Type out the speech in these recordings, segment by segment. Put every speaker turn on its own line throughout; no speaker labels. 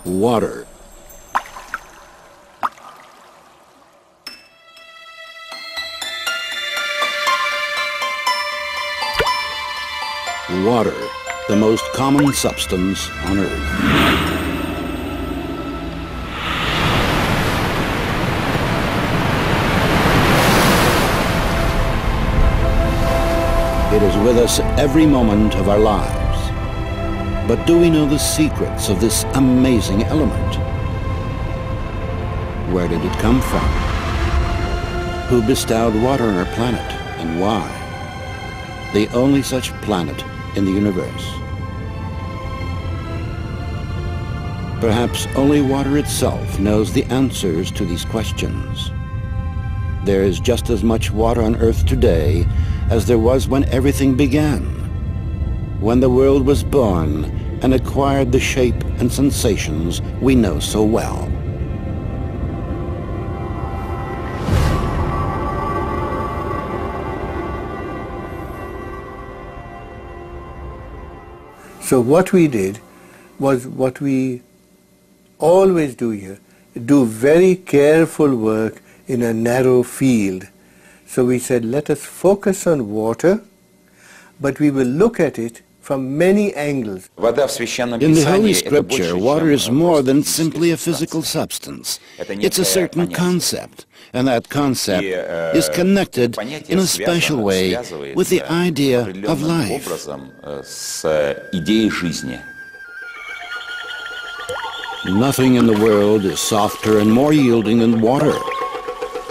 Water. Water, the most common substance on Earth. It is with us every moment of our lives. But do we know the secrets of this amazing element? Where did it come from? Who bestowed water on our planet, and why? The only such planet in the universe. Perhaps only water itself knows the answers to these questions. There is just as much water on Earth today as there was when everything began, when the world was born and acquired the shape and sensations we know so well.
So what we did was what we always do here, do very careful work in a narrow field. So we said, let us focus on water, but we will look at it from many angles.
In the Holy Scripture, water is more than simply a physical substance. It's a certain concept, and that concept is connected in a special way with the idea of life. Nothing in the world is softer and more yielding than water.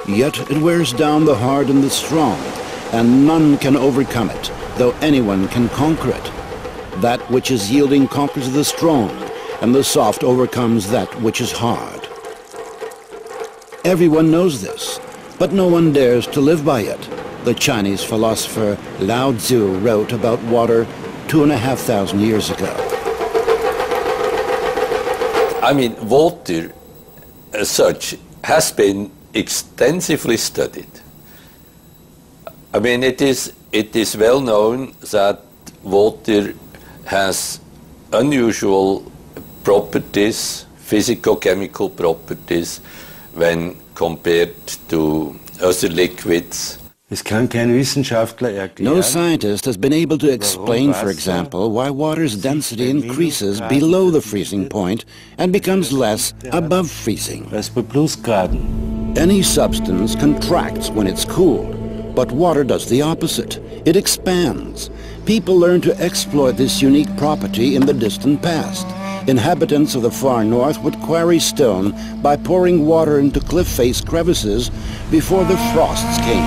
Yet it wears down the hard and the strong, and none can overcome it, though anyone can conquer it. That which is yielding conquers the strong, and the soft overcomes that which is hard. Everyone knows this, but no one dares to live by it. The Chinese philosopher Lao Tzu wrote about water 2,500 years ago.
I mean, water as such has been extensively studied. I mean, it is well known that water has unusual properties, physico-chemical properties, when compared to other liquids.
No scientist has been able to explain, for example, why water's density increases below the freezing point and becomes less above freezing. Any substance contracts when it's cooled, but water does the opposite. It expands. People learned to exploit this unique property in the distant past. Inhabitants of the far north would quarry stone by pouring water into cliff-face crevices before the frosts came.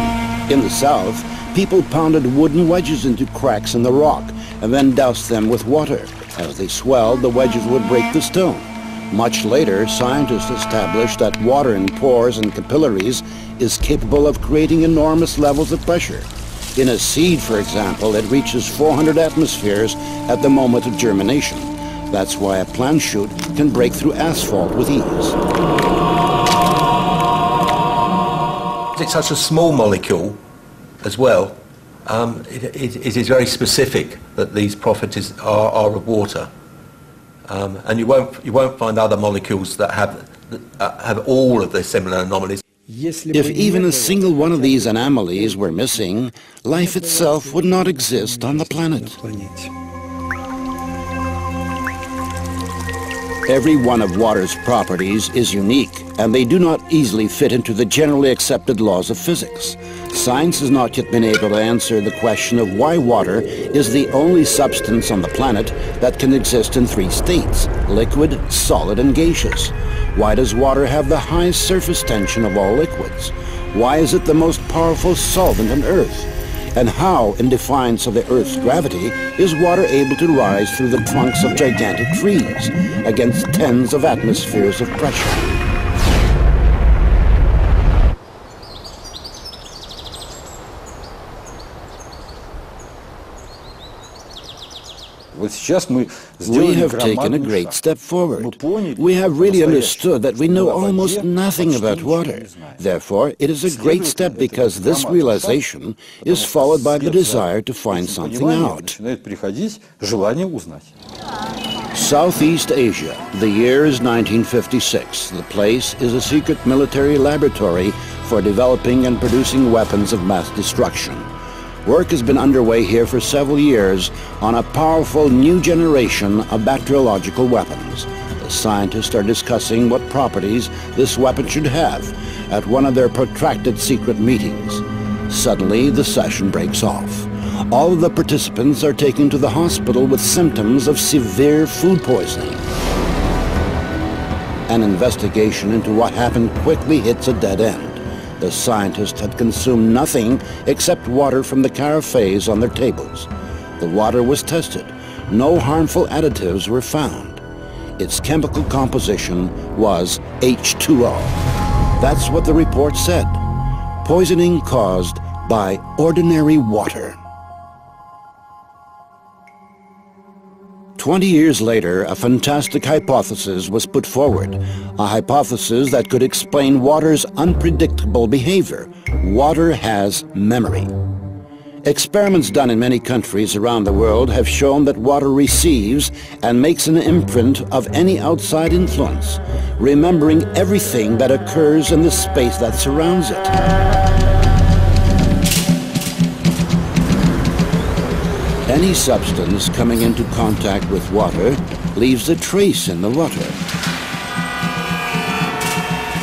In the south, people pounded wooden wedges into cracks in the rock and then doused them with water. As they swelled, the wedges would break the stone. Much later, scientists established that water in pores and capillaries is capable of creating enormous levels of pressure. In a seed, for example, it reaches 400 atmospheres at the moment of germination. That's why a plant shoot can break through asphalt with ease.
It's such a small molecule as well. It is very specific that these properties are of water. And you won't find other molecules that have all of the similar anomalies.
If even a single one of these anomalies were missing, life itself would not exist on the planet. Every one of water's properties is unique, and they do not easily fit into the generally accepted laws of physics. Science has not yet been able to answer the question of why water is the only substance on the planet that can exist in three states: liquid, solid, and gaseous. Why does water have the highest surface tension of all liquids? Why is it the most powerful solvent on Earth? And how, in defiance of the Earth's gravity, is water able to rise through the trunks of gigantic trees against tens of atmospheres of pressure? We have taken a great step forward. We have really understood that we know almost nothing about water. Therefore, it is a great step because this realization is followed by the desire to find something out. Southeast Asia. The year is 1956. The place is a secret military laboratory for developing and producing weapons of mass destruction. Work has been underway here for several years on a powerful new generation of bacteriological weapons. The scientists are discussing what properties this weapon should have at one of their protracted secret meetings. Suddenly, the session breaks off. All of the participants are taken to the hospital with symptoms of severe food poisoning. An investigation into what happened quickly hits a dead end. The scientists had consumed nothing except water from the carafes on their tables. The water was tested. No harmful additives were found. Its chemical composition was H2O. That's what the report said. Poisoning caused by ordinary water. 20 years later, a fantastic hypothesis was put forward, a hypothesis that could explain water's unpredictable behavior. Water has memory. Experiments done in many countries around the world have shown that water receives and makes an imprint of any outside influence, remembering everything that occurs in the space that surrounds it. Any substance coming into contact with water leaves a trace in the water.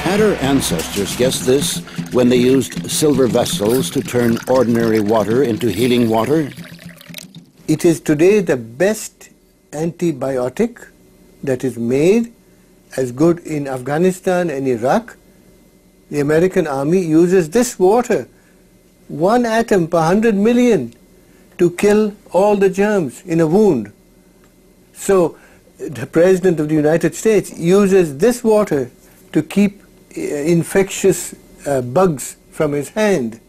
Had our ancestors guessed this when they used silver vessels to turn ordinary water into healing water?
It is today the best antibiotic that is made, as good in Afghanistan and Iraq. The American army uses this water, 1 atom per 100 million, to kill all the germs in a wound. So the President of the United States uses this water to keep infectious bugs from his hand.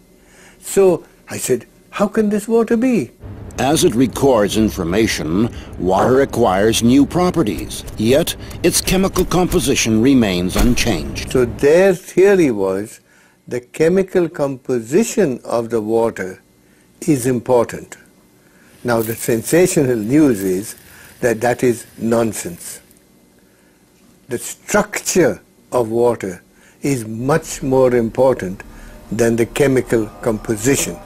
So I said, how can this water be?
As it records information, water acquires new properties, yet its chemical composition remains unchanged.
So their theory was the chemical composition of the water is important. Now the sensational news is that that is nonsense. The structure of water is much more important than the chemical composition.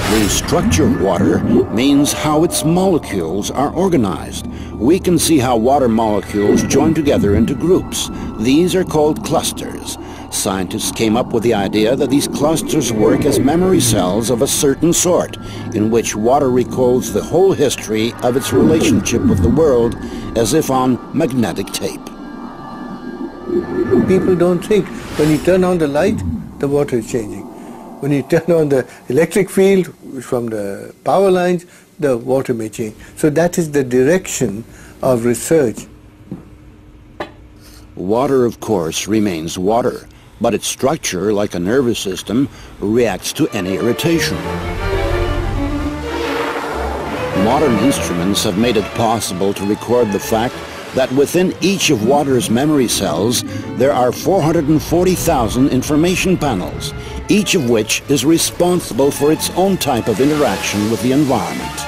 The structure of water means how its molecules are organized. We can see how water molecules join together into groups. These are called clusters. Scientists came up with the idea that these clusters work as memory cells of a certain sort, in which water recalls the whole history of its relationship with the world as if on magnetic tape.
People don't think when you turn on the light, the water is changing. When you turn on the electric field from the power lines, the water may change. So that is the direction of research.
Water, of course, remains water, but its structure, like a nervous system, reacts to any irritation. Modern instruments have made it possible to record the fact that within each of water's memory cells, there are 440,000 information panels, each of which is responsible for its own type of interaction with the environment.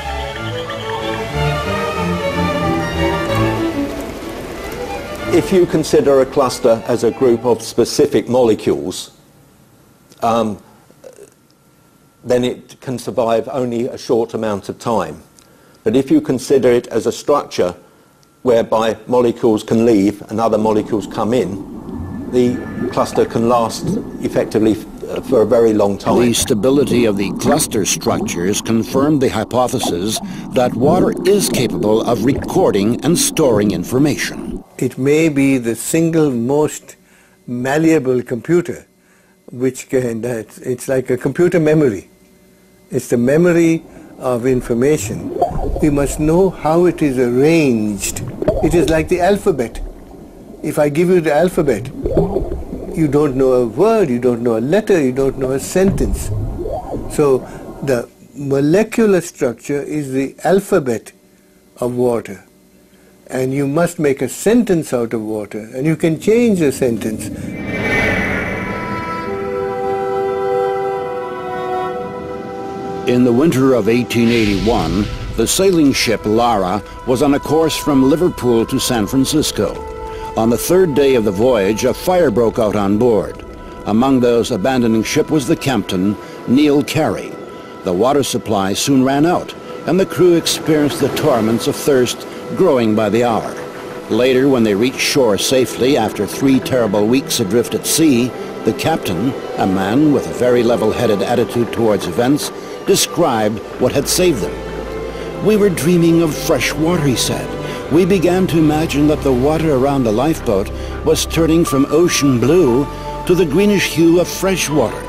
If you consider a cluster as a group of specific molecules, then it can survive only a short amount of time. But if you consider it as a structure whereby molecules can leave and other molecules come in, the cluster can last effectively for a very long time.
The stability of the cluster structures confirmed the hypothesis that water is capable of recording and storing information.
It may be the single most malleable computer, which can, it's like a computer memory. It's the memory of information. We must know how it is arranged. It is like the alphabet. If I give you the alphabet, you don't know a word, you don't know a letter, you don't know a sentence. So the molecular structure is the alphabet of water. And you must make a sentence out of water, and you can change the sentence.
In the winter of 1881, The sailing ship Lara was on a course from Liverpool to San Francisco. On the third day of the voyage, a fire broke out on board. Among those abandoning ship was the captain, Neil Carey. The water supply soon ran out, and the crew experienced the torments of thirst growing by the hour. Later, when they reached shore safely after 3 terrible weeks adrift at sea, the captain, a man with a very level-headed attitude towards events, described what had saved them. "We were dreaming of fresh water," he said. "We began to imagine that the water around the lifeboat was turning from ocean blue to the greenish hue of fresh water.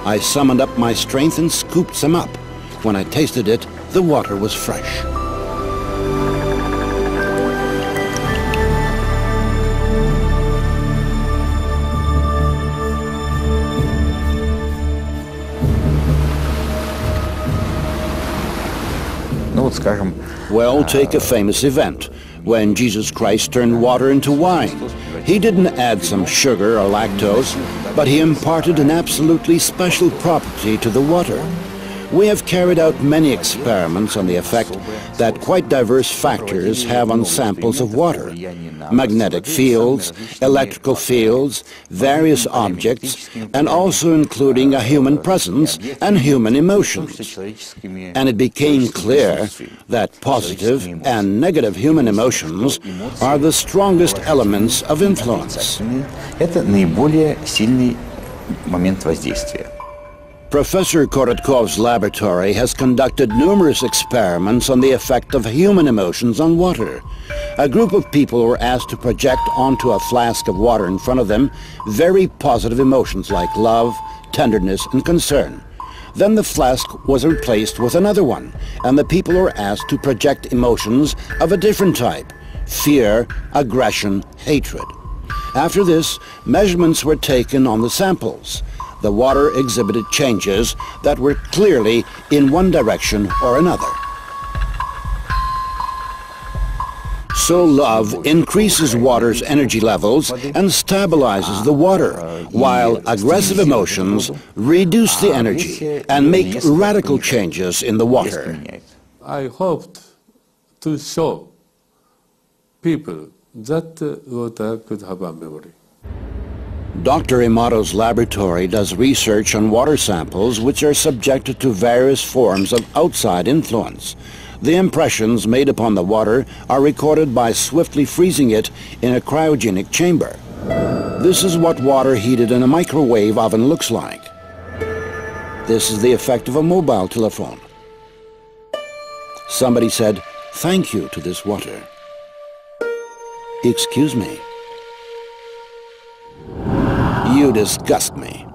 I summoned up my strength and scooped some up. When I tasted it, the water was fresh." Well, take a famous event, when Jesus Christ turned water into wine. He didn't add some sugar or lactose, but he imparted an absolutely special property to the water. We have carried out many experiments on the effect that quite diverse factors have on samples of water. Magnetic fields, electrical fields, various objects, and also including a human presence and human emotions. And it became clear that positive and negative human emotions are the strongest elements of influence. Professor Korotkov's laboratory has conducted numerous experiments on the effect of human emotions on water. A group of people were asked to project onto a flask of water in front of them very positive emotions like love, tenderness, and concern. Then the flask was replaced with another one, and the people were asked to project emotions of a different type: fear, aggression, hatred. After this, measurements were taken on the samples. The water exhibited changes that were clearly in one direction or another. So love increases water's energy levels and stabilizes the water, while aggressive emotions reduce the energy and make radical changes in the water.
I hoped to show people that water could have a memory.
Dr. Imato's laboratory does research on water samples which are subjected to various forms of outside influence. The impressions made upon the water are recorded by swiftly freezing it in a cryogenic chamber. This is what water heated in a microwave oven looks like. This is the effect of a mobile telephone. Somebody said, "Thank you" to this water. "Excuse me. You disgust me."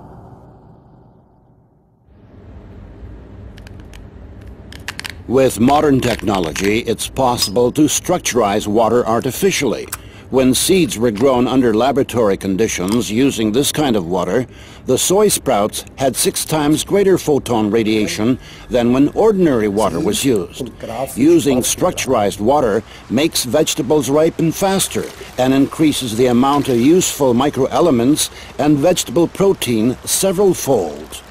With modern technology, it's possible to structurize water artificially. When seeds were grown under laboratory conditions using this kind of water, the soy sprouts had 6 times greater photon radiation than when ordinary water was used. Using structurized water makes vegetables ripen faster and increases the amount of useful microelements and vegetable protein several-fold.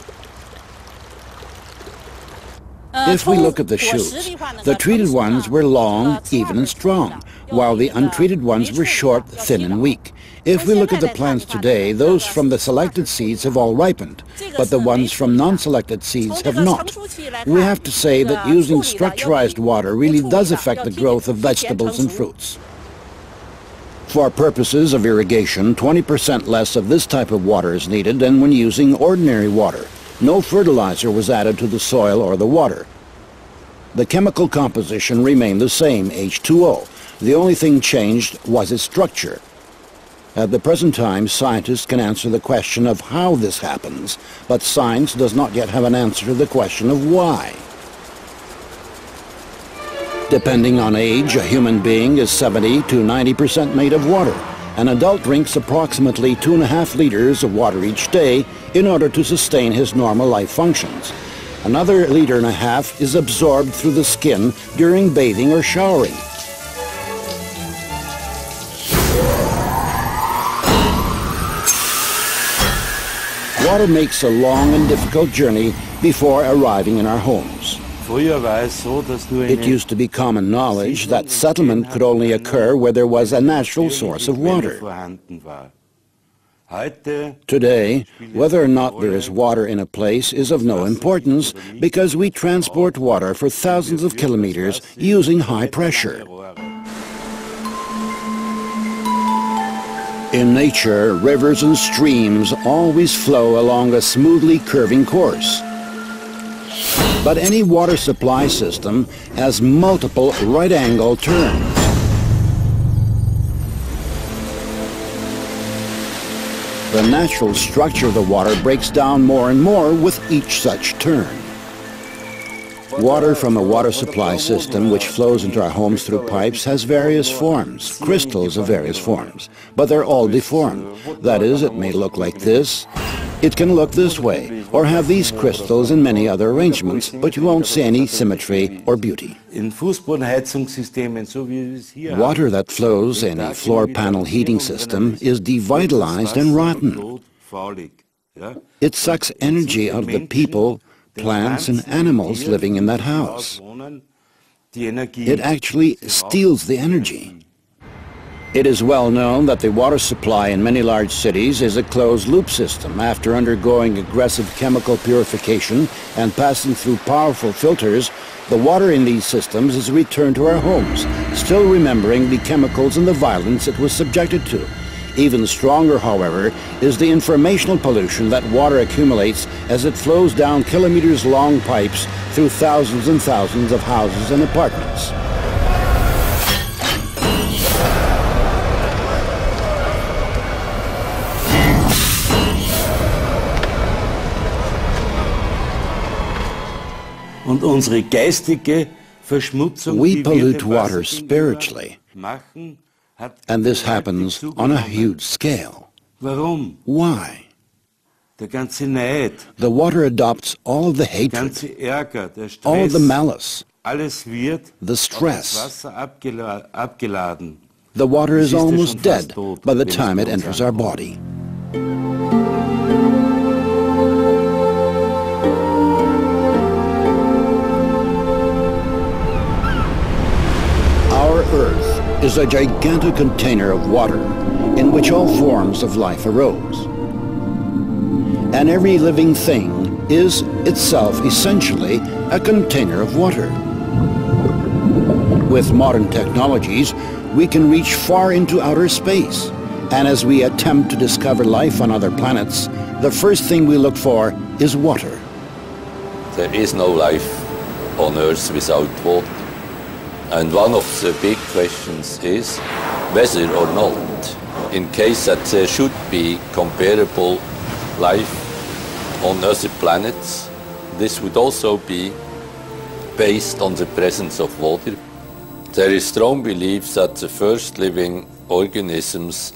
If we look at the shoots, the treated ones were long, even and strong, while the untreated ones were short, thin and weak. If we look at the plants today, those from the selected seeds have all ripened, but the ones from non-selected seeds have not. We have to say that using structurized water really does affect the growth of vegetables and fruits. For purposes of irrigation, 20% less of this type of water is needed than when using ordinary water. No fertilizer was added to the soil or the water. The chemical composition remained the same, H2O. The only thing changed was its structure. At the present time, scientists can answer the question of how this happens, but science does not yet have an answer to the question of why. Depending on age, a human being is 70 to 90% made of water. An adult drinks approximately 2.5 liters of water each day in order to sustain his normal life functions. Another 1.5 liters is absorbed through the skin during bathing or showering. Water makes a long and difficult journey before arriving in our homes. It used to be common knowledge that settlement could only occur where there was a natural source of water. Today, whether or not there is water in a place is of no importance because we transport water for thousands of kilometers using high pressure. In nature, rivers and streams always flow along a smoothly curving course. But any water supply system has multiple right-angle turns. The natural structure of the water breaks down more and more with each such turn. Water from a water supply system which flows into our homes through pipes has various forms, crystals of various forms, but they're all deformed. That is, it may look like this, it can look this way, or have these crystals in many other arrangements, but you won't see any symmetry or beauty. Water that flows in a floor panel heating system is devitalized and rotten. It sucks energy out of the people, plants and animals living in that house. It actually steals the energy. It is well known that the water supply in many large cities is a closed-loop system. After undergoing aggressive chemical purification and passing through powerful filters, the water in these systems is returned to our homes, still remembering the chemicals and the violence it was subjected to. Even stronger, however, is the informational pollution that water accumulates as it flows down kilometers-long pipes through thousands and thousands of houses and apartments. We pollute water spiritually, and this happens on a huge scale. Why? The water adopts all of the hatred, all of the malice, the stress. The water is almost dead by the time it enters our body. Our Earth is a gigantic container of water in which all forms of life arose. And every living thing is itself essentially a container of water. With modern technologies, we can reach far into outer space. And as we attempt to discover life on other planets, the first thing we look for is water.
There is no life on Earth without water. And one of the big questions is whether or not, in case that there should be comparable life on other planets, this would also be based on the presence of water. There is strong belief that the first living organisms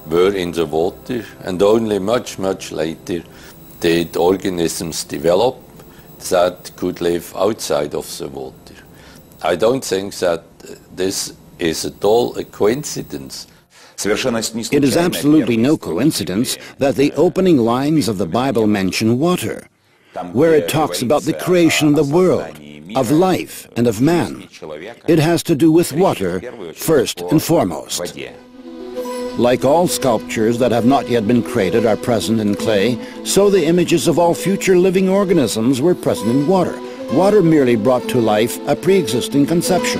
were in the water, and only much, much later did organisms develop that could live outside of the water. I don't think that this is at all a coincidence.
It is absolutely no coincidence that the opening lines of the Bible mention water, where it talks about the creation of the world, of life and of man. It has to do with water first and foremost. Like all sculptures that have not yet been created are present in clay, so the images of all future living organisms were present in water. Water merely brought to life a pre-existing conception.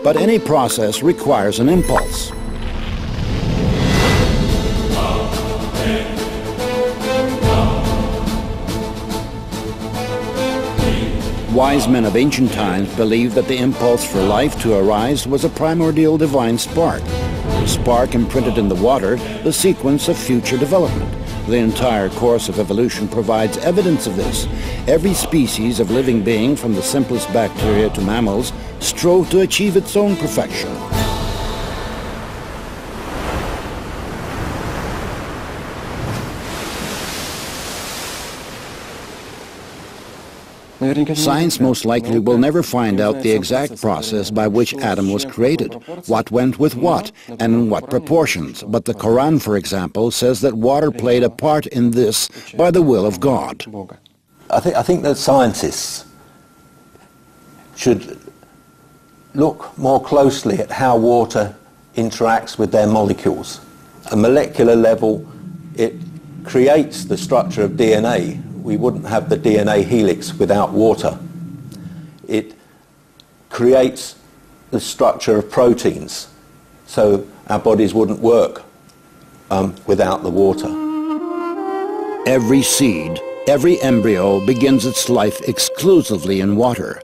But any process requires an impulse. Wise men of ancient times believed that the impulse for life to arise was a primordial divine spark. The spark imprinted in the water the sequence of future development. The entire course of evolution provides evidence of this. Every species of living being, from the simplest bacteria to mammals, strove to achieve its own perfection. Science most likely will never find out the exact process by which Adam was created, what went with what, and in what proportions. But the Quran, for example, says that water played a part in this by the will of God.
I think that scientists should look more closely at how water interacts with their molecules. At a molecular level, it creates the structure of DNA. We wouldn't have the DNA helix without water. It creates the structure of proteins, so our bodies wouldn't work without the water.
Every seed, every embryo begins its life exclusively in water.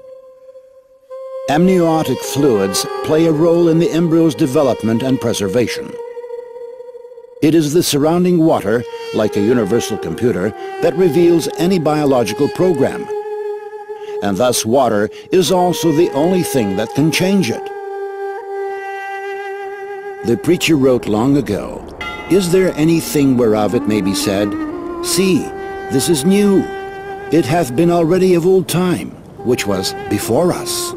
Amniotic fluids play a role in the embryo's development and preservation. It is the surrounding water, like a universal computer, that reveals any biological program. And thus water is also the only thing that can change it. The preacher wrote long ago, "Is there anything whereof it may be said, See, this is new. It hath been already of old time, which was before us."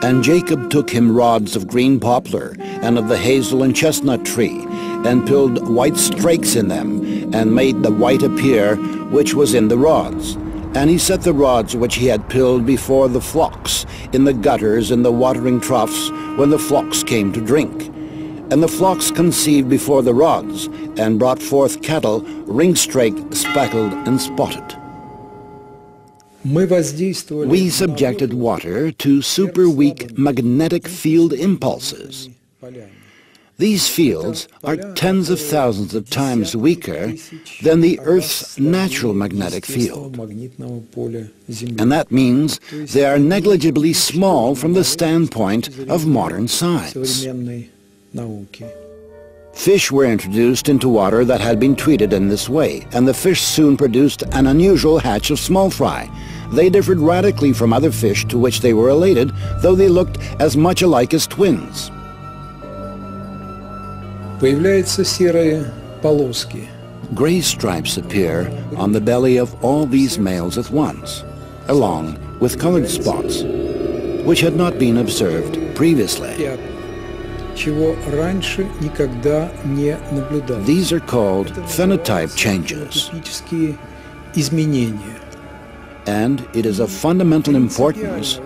And Jacob took him rods of green poplar, and of the hazel and chestnut tree, and pilled white strakes in them, and made the white appear, which was in the rods. And he set the rods which he had pilled before the flocks, in the gutters and the watering troughs, when the flocks came to drink. And the flocks conceived before the rods, and brought forth cattle, ring-straked, speckled, and spotted. We subjected water to super-weak magnetic field impulses. These fields are tens of thousands of times weaker than the Earth's natural magnetic field. And that means they are negligibly small from the standpoint of modern science. Fish were introduced into water that had been treated in this way, and the fish soon produced an unusual hatch of small fry. They differed radically from other fish to which they were related, though they looked as much alike as twins. Gray stripes appear on the belly of all these males at once, along with colored spots, which had not been observed previously. These are called phenotype changes. And it is of fundamental importance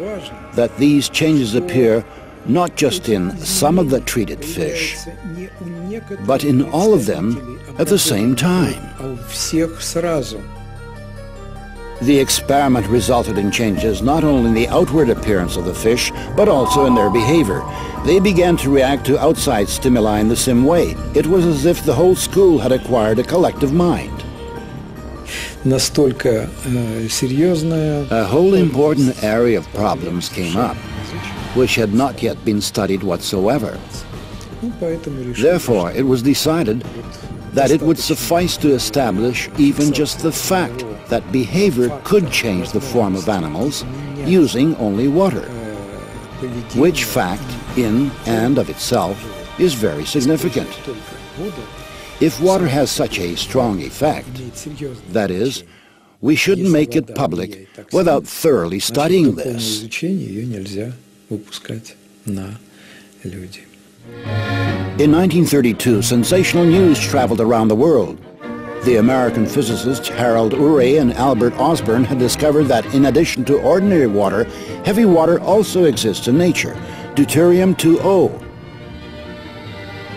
that these changes appear not just in some of the treated fish, but in all of them at the same time. The experiment resulted in changes not only in the outward appearance of the fish, but also in their behavior. They began to react to outside stimuli in the same way. It was as if the whole school had acquired a collective mind. A whole important area of problems came up, which had not yet been studied whatsoever. Therefore, it was decided that it would suffice to establish even just the fact that behavior could change the form of animals using only water, which fact, in and of itself, is very significant. If water has such a strong effect, that is, we shouldn't make it public without thoroughly studying this. In 1932, sensational news traveled around the world. The American physicists Harold Urey and Albert Osborn had discovered that in addition to ordinary water, heavy water also exists in nature, deuterium-2O.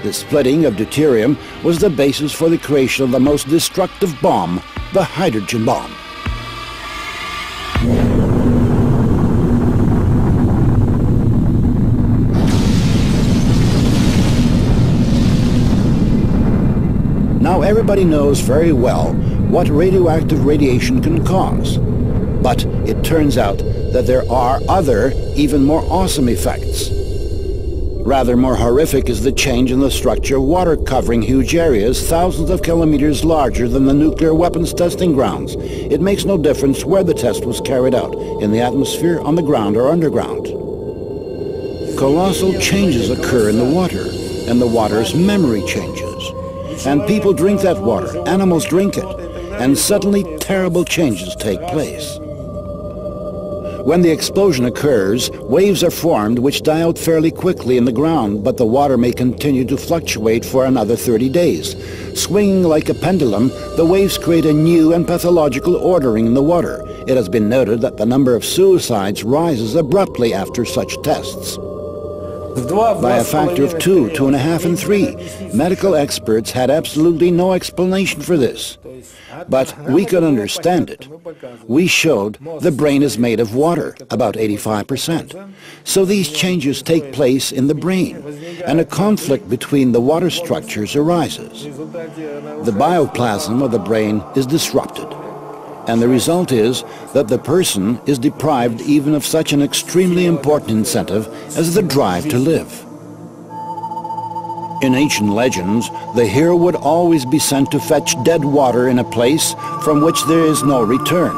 The splitting of deuterium was the basis for the creation of the most destructive bomb, the hydrogen bomb. Now everybody knows very well what radioactive radiation can cause. But it turns out that there are other, even more awesome effects. Rather more horrific is the change in the structure of water covering huge areas thousands of kilometers larger than the nuclear weapons testing grounds. It makes no difference where the test was carried out, in the atmosphere, on the ground, or underground. Colossal changes occur in the water, and the water's memory changes. And people drink that water, animals drink it, and suddenly terrible changes take place. When the explosion occurs, waves are formed which die out fairly quickly in the ground, but the water may continue to fluctuate for another 30 days. Swinging like a pendulum, the waves create a new and pathological ordering in the water. It has been noted that the number of suicides rises abruptly after such tests. By a factor of 2, 2.5, and 3. Medical experts had absolutely no explanation for this. But we could understand it. We showed the brain is made of water, about 85%. So these changes take place in the brain, and a conflict between the water structures arises. The bioplasm of the brain is disrupted, and the result is that the person is deprived even of such an extremely important incentive as the drive to live. In ancient legends, the hero would always be sent to fetch dead water in a place from which there is no return.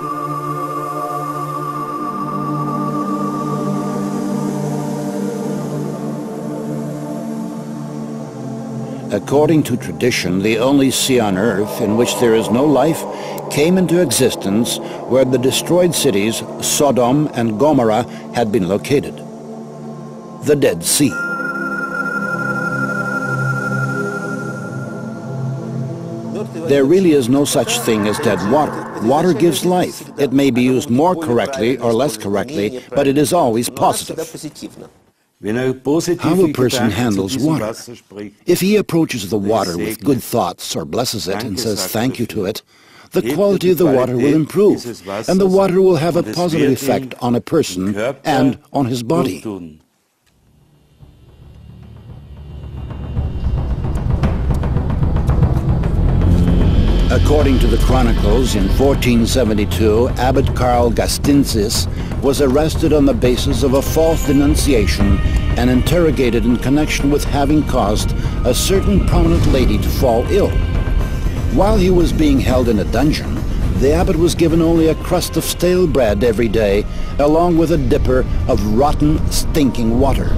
According to tradition, the only sea on earth in which there is no life came into existence where the destroyed cities Sodom and Gomorrah had been located: the Dead Sea. There really is no such thing as dead water. Water gives life. It may be used more correctly or less correctly, but it is always positive. How a person handles water. If he approaches the water with good thoughts or blesses it and says thank you to it, the quality of the water will improve, and the water will have a positive effect on a person and on his body. According to the chronicles, in 1472, Abbot Karl Gastinsis was arrested on the basis of a false denunciation and interrogated in connection with having caused a certain prominent lady to fall ill. While he was being held in a dungeon, the abbot was given only a crust of stale bread every day, along with a dipper of rotten, stinking water.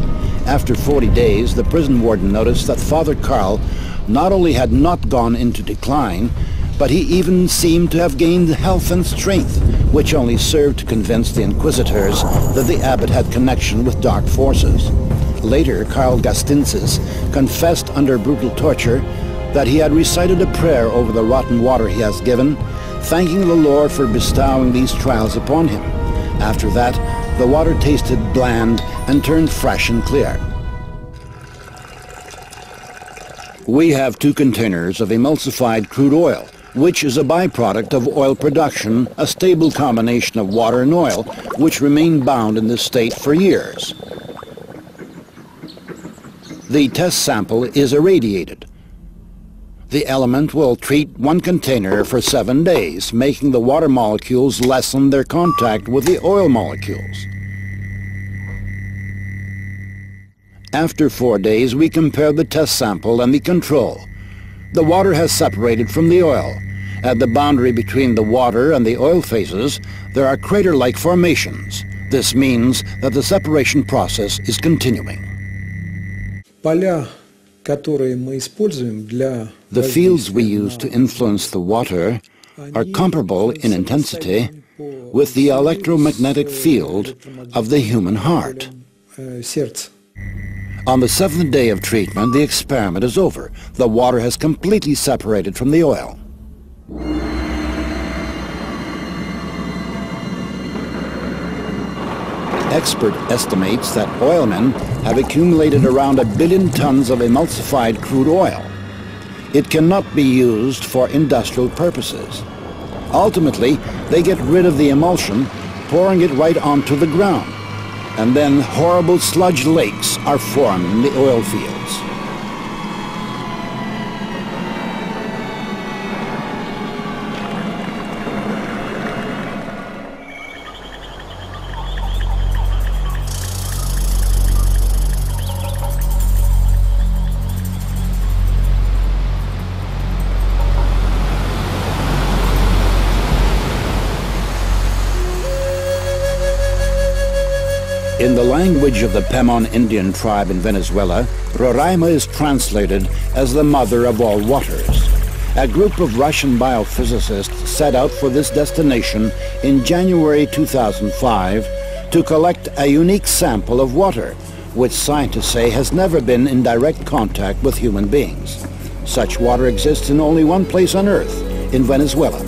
After 40 days, the prison warden noticed that Father Karl not only had not gone into decline, but he even seemed to have gained health and strength, which only served to convince the inquisitors that the abbot had connection with dark forces. Later, Karl Gastinsis confessed under brutal torture that he had recited a prayer over the rotten water he has given, thanking the Lord for bestowing these trials upon him. After that, the water tasted bland and turned fresh and clear. We have 2 containers of emulsified crude oil, which is a byproduct of oil production, a stable combination of water and oil, which remain bound in this state for years. The test sample is irradiated. The element will treat 1 container for 7 days, making the water molecules lessen their contact with the oil molecules. After 4 days, we compare the test sample and the control. The water has separated from the oil. At the boundary between the water and the oil phases, there are crater-like formations. This means that the separation process is continuing. The fields we use to influence the water are comparable in intensity with the electromagnetic field of the human heart. On the 7th day of treatment, the experiment is over. The water has completely separated from the oil. Expert estimates that oilmen have accumulated around 1 billion tons of emulsified crude oil. It cannot be used for industrial purposes. Ultimately, they get rid of the emulsion, pouring it right onto the ground. And then horrible sludge lakes are formed in the oil fields. In the language of the Pemon Indian tribe in Venezuela, Roraima is translated as the mother of all waters. A group of Russian biophysicists set out for this destination in January 2005 to collect a unique sample of water, which scientists say has never been in direct contact with human beings. Such water exists in only one place on Earth, in Venezuela.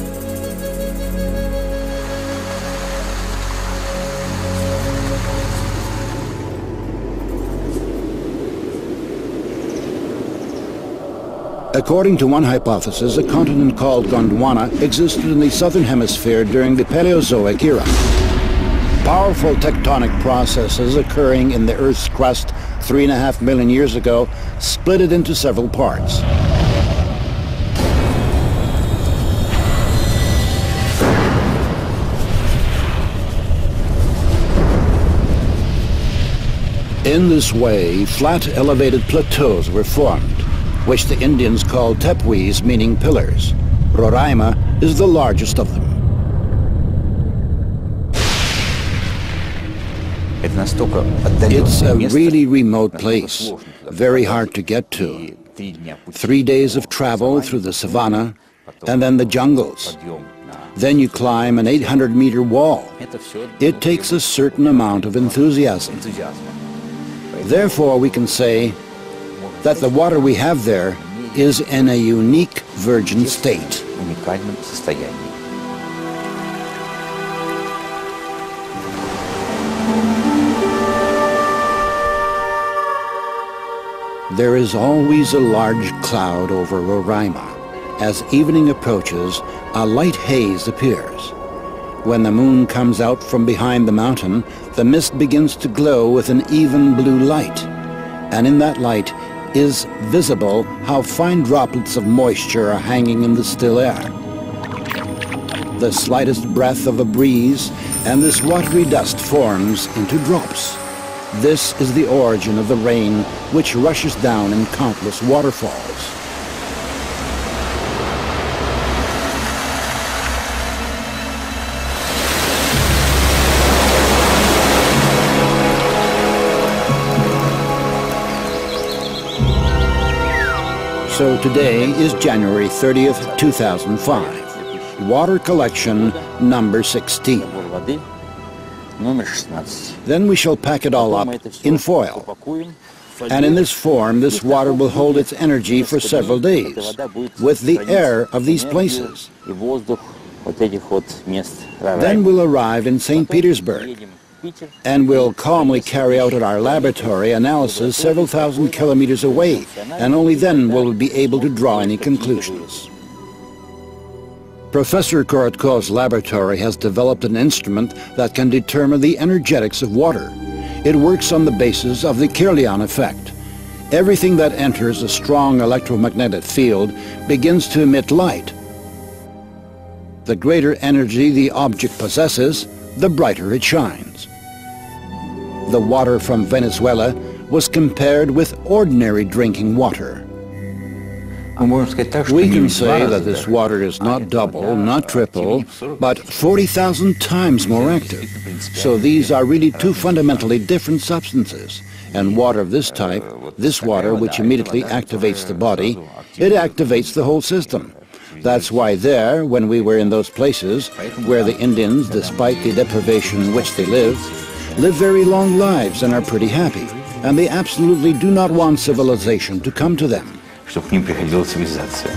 According to one hypothesis, a continent called Gondwana existed in the southern hemisphere during the Paleozoic era. Powerful tectonic processes occurring in the Earth's crust 3.5 million years ago split it into several parts. In this way, flat elevated plateaus were formed, which the Indians called tepuis, meaning pillars. Roraima is the largest of them. It's a really remote place, very hard to get to. 3 days of travel through the savannah, and then the jungles. Then you climb an 800-meter wall. It takes a certain amount of enthusiasm. Therefore, we can say that the water we have there is in a unique virgin state. There is always a large cloud over Roraima. As evening approaches, a light haze appears. When the moon comes out from behind the mountain, the mist begins to glow with an even blue light. And in that light is visible how fine droplets of moisture are hanging in the still air. The slightest breath of a breeze, and this watery dust forms into drops. This is the origin of the rain, which rushes down in countless waterfalls. So today is January 30th, 2005. Water collection number 16. Then we shall pack it all up in foil. And in this form, this water will hold its energy for several days, with the air of these places. Then we'll arrive in St. Petersburg, and we'll calmly carry out at our laboratory analysis several thousand kilometers away, and only then will we be able to draw any conclusions. Professor Korotkov's laboratory has developed an instrument that can determine the energetics of water. It works on the basis of the Kirlian effect. Everything that enters a strong electromagnetic field begins to emit light. The greater energy the object possesses, the brighter it shines. The water from Venezuela was compared with ordinary drinking water. We can say that this water is not double, not triple, but 40,000 times more active. So these are really two fundamentally different substances. And water of this type, this water which immediately activates the body, it activates the whole system. That's why there, when we were in those places, where the Indians, despite the deprivation in which they live very long lives and are pretty happy, and they absolutely do not want civilization to come to them.
Чтобы к ним приходила цивилизация.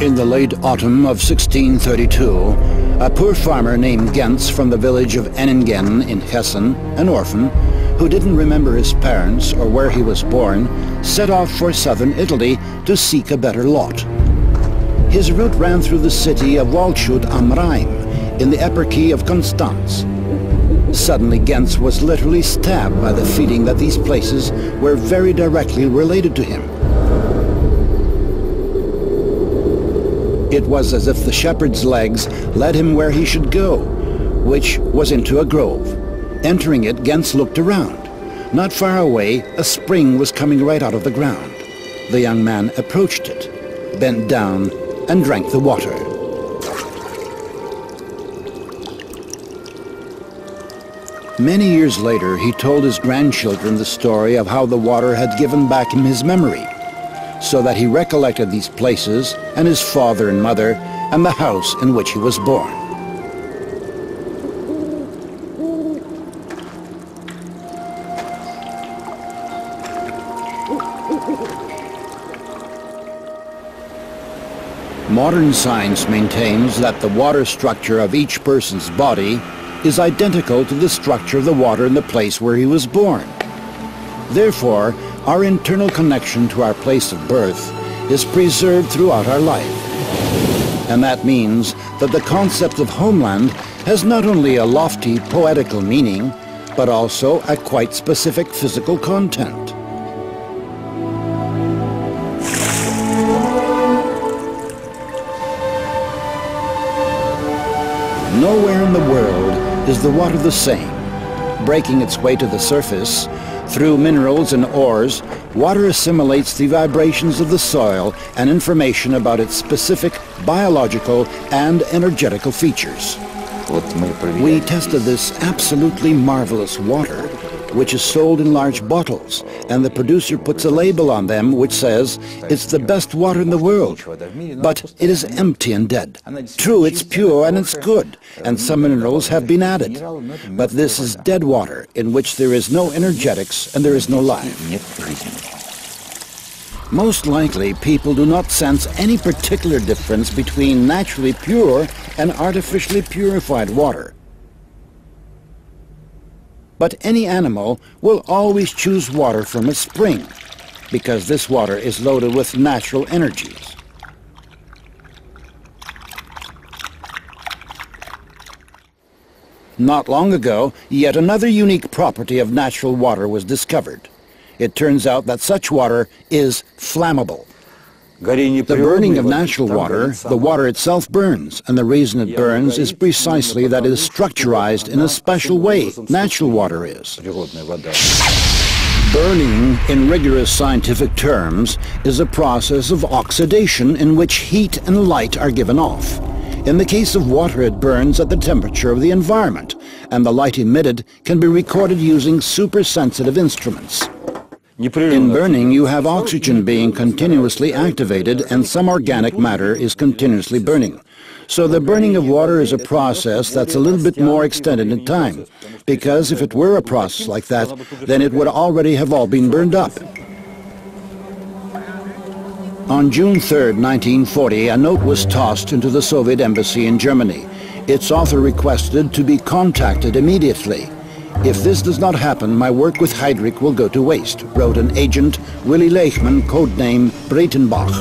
In the late autumn of 1632, a poor farmer named Gentz from the village of Enningen in Hessen, an orphan, who didn't remember his parents or where he was born, set off for southern Italy to seek a better lot. His route ran through the city of Waldshut am Rhein, in the eparchy of Constance. Suddenly Gentz was literally stabbed by the feeling that these places were very directly related to him. It was as if the shepherd's legs led him where he should go, which was into a grove. Entering it, Gentz looked around. Not far away, a spring was coming right out of the ground. The young man approached it, bent down, and drank the water. Many years later, he told his grandchildren the story of how the water had given back him his memory, so that he recollected these places and his father and mother and the house in which he was born. Modern science maintains that the water structure of each person's body is identical to the structure of the water in the place where he was born. Therefore, our internal connection to our place of birth is preserved throughout our life. And that means that the concept of homeland has not only a lofty poetical meaning, but also a quite specific physical content. Nowhere in the world is the water the same. Breaking its way to the surface, through minerals and ores, water assimilates the vibrations of the soil and information about its specific biological and energetical features. We tested this absolutely marvelous water, which is sold in large bottles, and the producer puts a label on them which says it's the best water in the world, but it is empty and dead. True, it's pure and it's good, and some minerals have been added, but this is dead water in which there is no energetics and there is no life. Most likely, people do not sense any particular difference between naturally pure and artificially purified water. But any animal will always choose water from a spring, because this water is loaded with natural energies. Not long ago, yet another unique property of natural water was discovered. It turns out that such water is flammable. The burning of natural water, the water itself burns, and the reason it burns is precisely that it is structurized in a special way. Natural water is. Burning, in rigorous scientific terms, is a process of oxidation in which heat and light are given off. In the case of water, it burns at the temperature of the environment, and the light emitted can be recorded using super-sensitive instruments. In burning, you have oxygen being continuously activated and some organic matter is continuously burning. So the burning of water is a process that's a little bit more extended in time, because if it were a process like that, then it would already have all been burned up. On June 3, 1940, a note was tossed into the Soviet embassy in Germany. Its author requested to be contacted immediately. "If this does not happen, my work with Heydrich will go to waste," wrote an agent, Willy Leichmann, codename Breitenbach.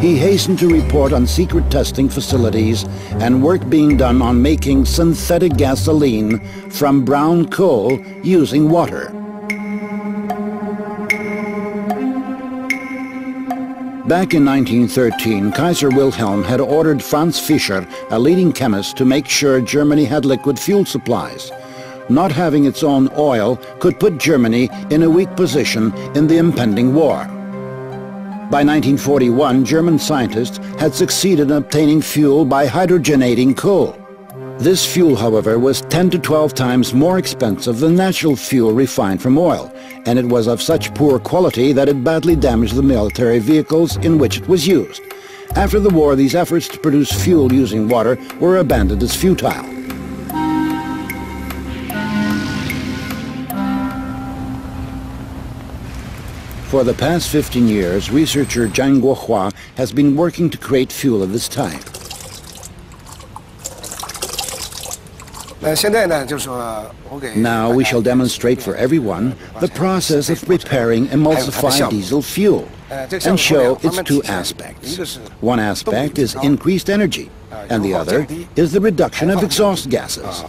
He hastened to report on secret testing facilities and work being done on making synthetic gasoline from brown coal using water. Back in 1913, Kaiser Wilhelm had ordered Franz Fischer, a leading chemist, to make sure Germany had liquid fuel supplies. Not having its own oil could put Germany in a weak position in the impending war. By 1941, German scientists had succeeded in obtaining fuel by hydrogenating coal. This fuel, however, was 10 to 12 times more expensive than natural fuel refined from oil, and it was of such poor quality that it badly damaged the military vehicles in which it was used. After the war, these efforts to produce fuel using water were abandoned as futile. For the past 15 years, researcher Zhang Guohua has been working to create fuel of this type. Now we shall demonstrate for everyone the process of preparing emulsified diesel fuel and show its two aspects. One aspect is increased energy, and the other is the reduction of exhaust gases.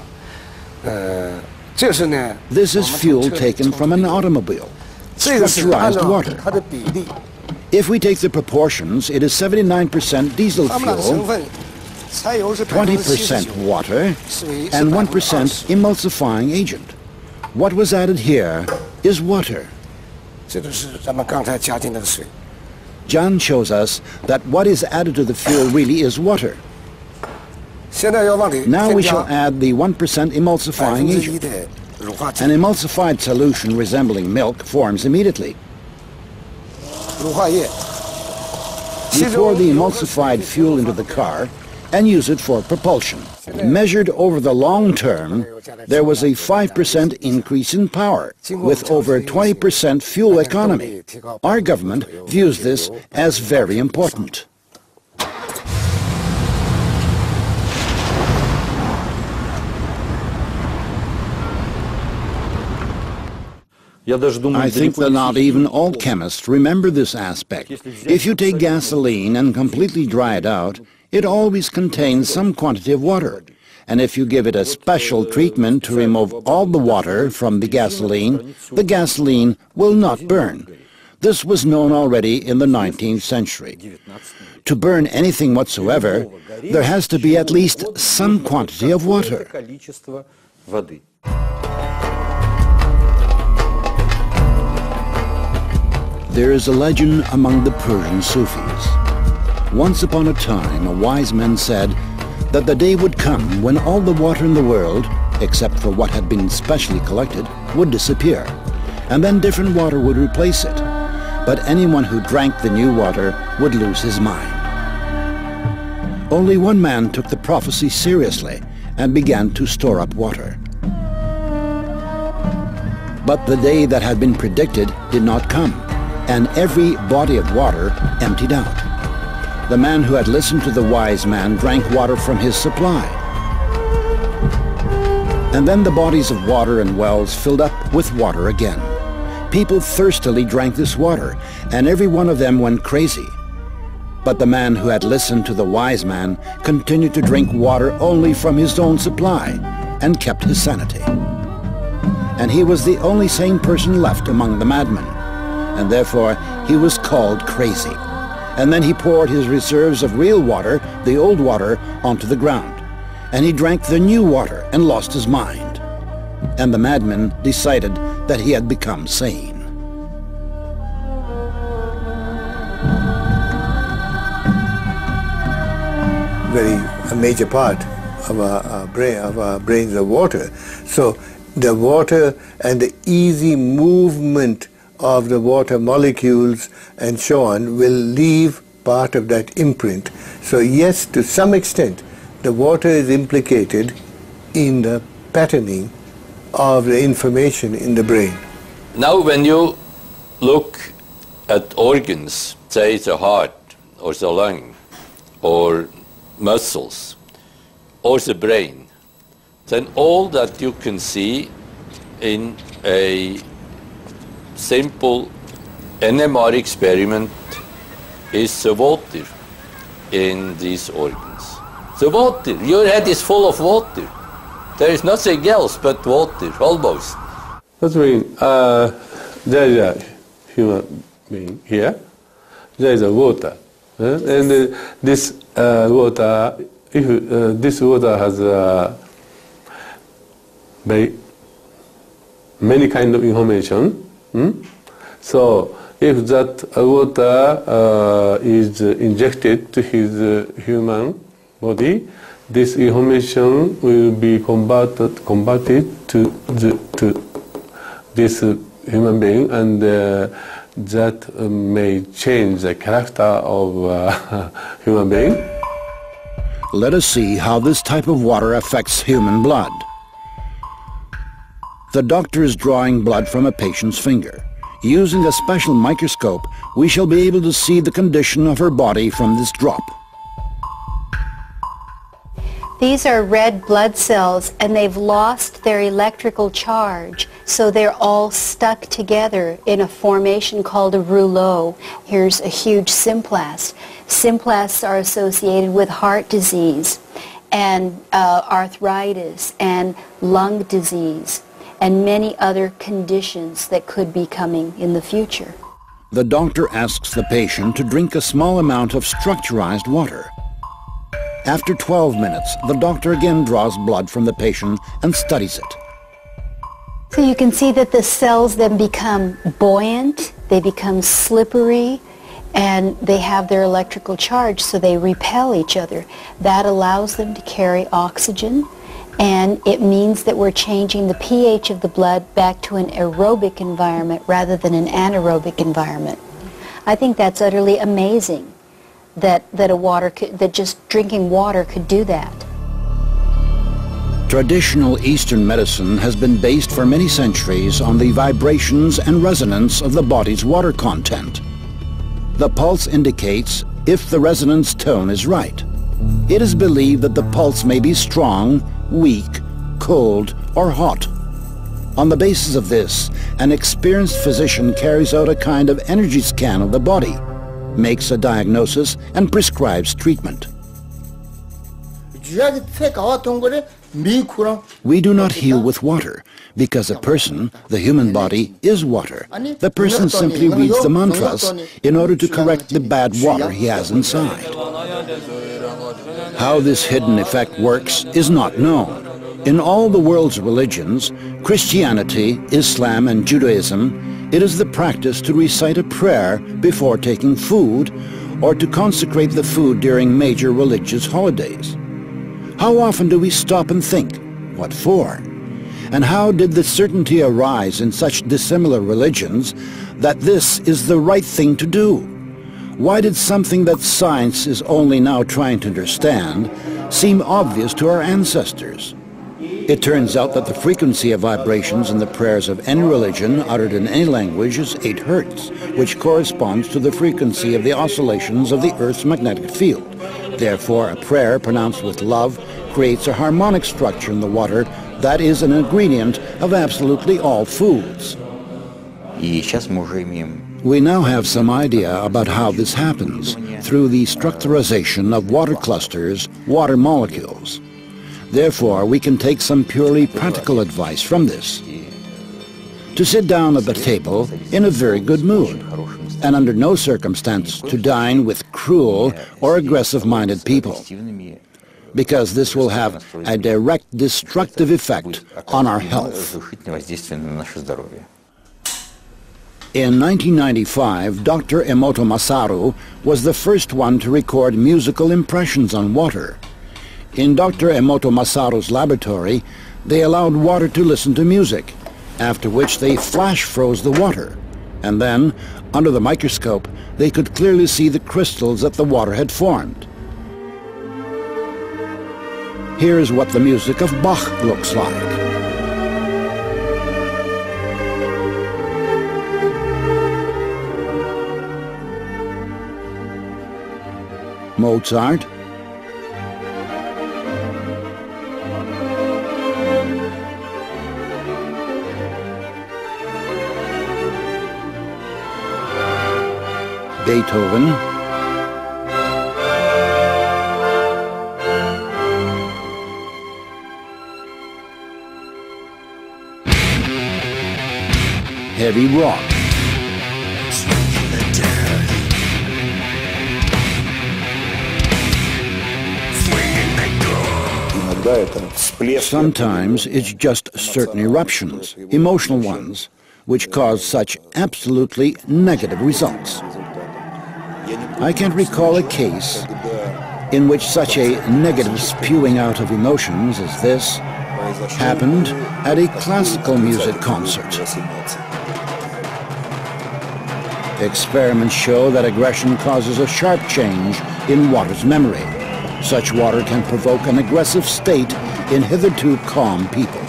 This is fuel taken from an automobile. Structurized water. If we take the proportions, it is 79% diesel fuel, 20% water, and 1% emulsifying agent. What was added here is water.
这个是咱们刚才加进来的水。
John shows us that what is added to the fuel really is water.
现在要往里
Now
添
we
加
shall add the 1% emulsifying
1%
agent.
的乳化剂
An。emulsified solution resembling milk forms immediately.
乳化液。
We pour the emulsified fuel into the car and use it for propulsion. Measured over the long term, there was a 5% increase in power, with over 20% fuel economy. Our government views this as very important. I think that not even all chemists remember this aspect. If you take gasoline and completely dry it out, it always contains some quantity of water. And if you give it a special treatment to remove all the water from the gasoline will not burn. This was known already in the 19th century. To burn anything whatsoever, there has to be at least some quantity of water. There is a legend among the Persian Sufis. Once upon a time, a wise man said that the day would come when all the water in the world, except for what had been specially collected, would disappear, and then different water would replace it. But anyone who drank the new water would lose his mind. Only one man took the prophecy seriously and began to store up water. But the day that had been predicted did not come, and every body of water emptied out. The man who had listened to the wise man drank water from his supply. And then the bodies of water and wells filled up with water again. People thirstily drank this water, and every one of them went crazy. But the man who had listened to the wise man continued to drink water only from his own supply, and kept his sanity. And he was the only sane person left among the madmen, and therefore he was called crazy. And then he poured his reserves of real water, the old water, onto the ground. And he drank the new water and lost his mind. And the madman decided that he had become sane.
A major part of our brains are water. So the water and the easy movement of the water molecules and so on will leave part of that imprint. So yes, to some extent, the water is implicated in the patterning of the information in the brain.
Now when you look at organs, say the heart or the lung or muscles or the brain, then all that you can see in a simple NMR experiment is the water in these organs. The water, your head is full of water. There is nothing else but water, almost.
That means there is a human being here, there is a water. And this water, if this water has many kind of information, so if that water is injected to his human body, this information will be converted to this human being, and that may change the character of human being.
Let us see how this type of water affects human blood. The doctor is drawing blood from a patient's finger. Using a special microscope, we shall be able to see the condition of her body from this drop.
These are red blood cells, and they've lost their electrical charge, so they're all stuck together in a formation called a rouleau. Here's a huge symplast. Symplasts are associated with heart disease and arthritis and lung disease and many other conditions that could be coming in the future.
The doctor asks the patient to drink a small amount of structurized water. After 12 minutes, the doctor again draws blood from the patient and studies it.
So you can see that the cells then become buoyant, they become slippery, and they have their electrical charge, so they repel each other. That allows them to carry oxygen, and it means that we're changing the pH of the blood back to an aerobic environment rather than an anaerobic environment. I think that's utterly amazing that just drinking water could do that.
Traditional Eastern medicine has been based for many centuries on the vibrations and resonance of the body's water content. The pulse indicates if the resonance tone is right. It is believed that the pulse may be strong, weak, cold, or hot. On the basis of this, an experienced physician carries out a kind of energy scan of the body, makes a diagnosis, and prescribes treatment. We do not heal with water, because a person, the human body, is water. The person simply reads the mantras in order to correct the bad water he has inside. How this hidden effect works is not known. In all the world's religions, Christianity, Islam, and Judaism, it is the practice to recite a prayer before taking food or to consecrate the food during major religious holidays. How often do we stop and think, what for? And how did the certainty arise in such dissimilar religions that this is the right thing to do? Why did something that science is only now trying to understand seem obvious to our ancestors? It turns out that the frequency of vibrations in the prayers of any religion uttered in any language is 8 Hertz, which corresponds to the frequency of the oscillations of the Earth's magnetic field. Therefore, a prayer pronounced with love creates a harmonic structure in the water that is an ingredient of absolutely all foods. We now have some idea about how this happens through the structurization of water clusters, water molecules. Therefore, we can take some purely practical advice from this. To sit down at the table in a very good mood, and under no circumstance to dine with cruel or aggressive-minded people, because this will have a direct destructive effect on our health. In 1995, Dr. Emoto Masaru was the first one to record musical impressions on water. In Dr. Emoto Masaru's laboratory, they allowed water to listen to music, after which they flash froze the water, and then, under the microscope, they could clearly see the crystals that the water had formed. Here is what the music of Bach looks like. Mozart, Beethoven, heavy rock, sometimes it's just certain eruptions, emotional ones, which cause such absolutely negative results. I can't recall a case in which such a negative spewing out of emotions as this happened at a classical music concert. Experiments show that aggression causes a sharp change in water's memory. Such water can provoke an aggressive state in hitherto calm people.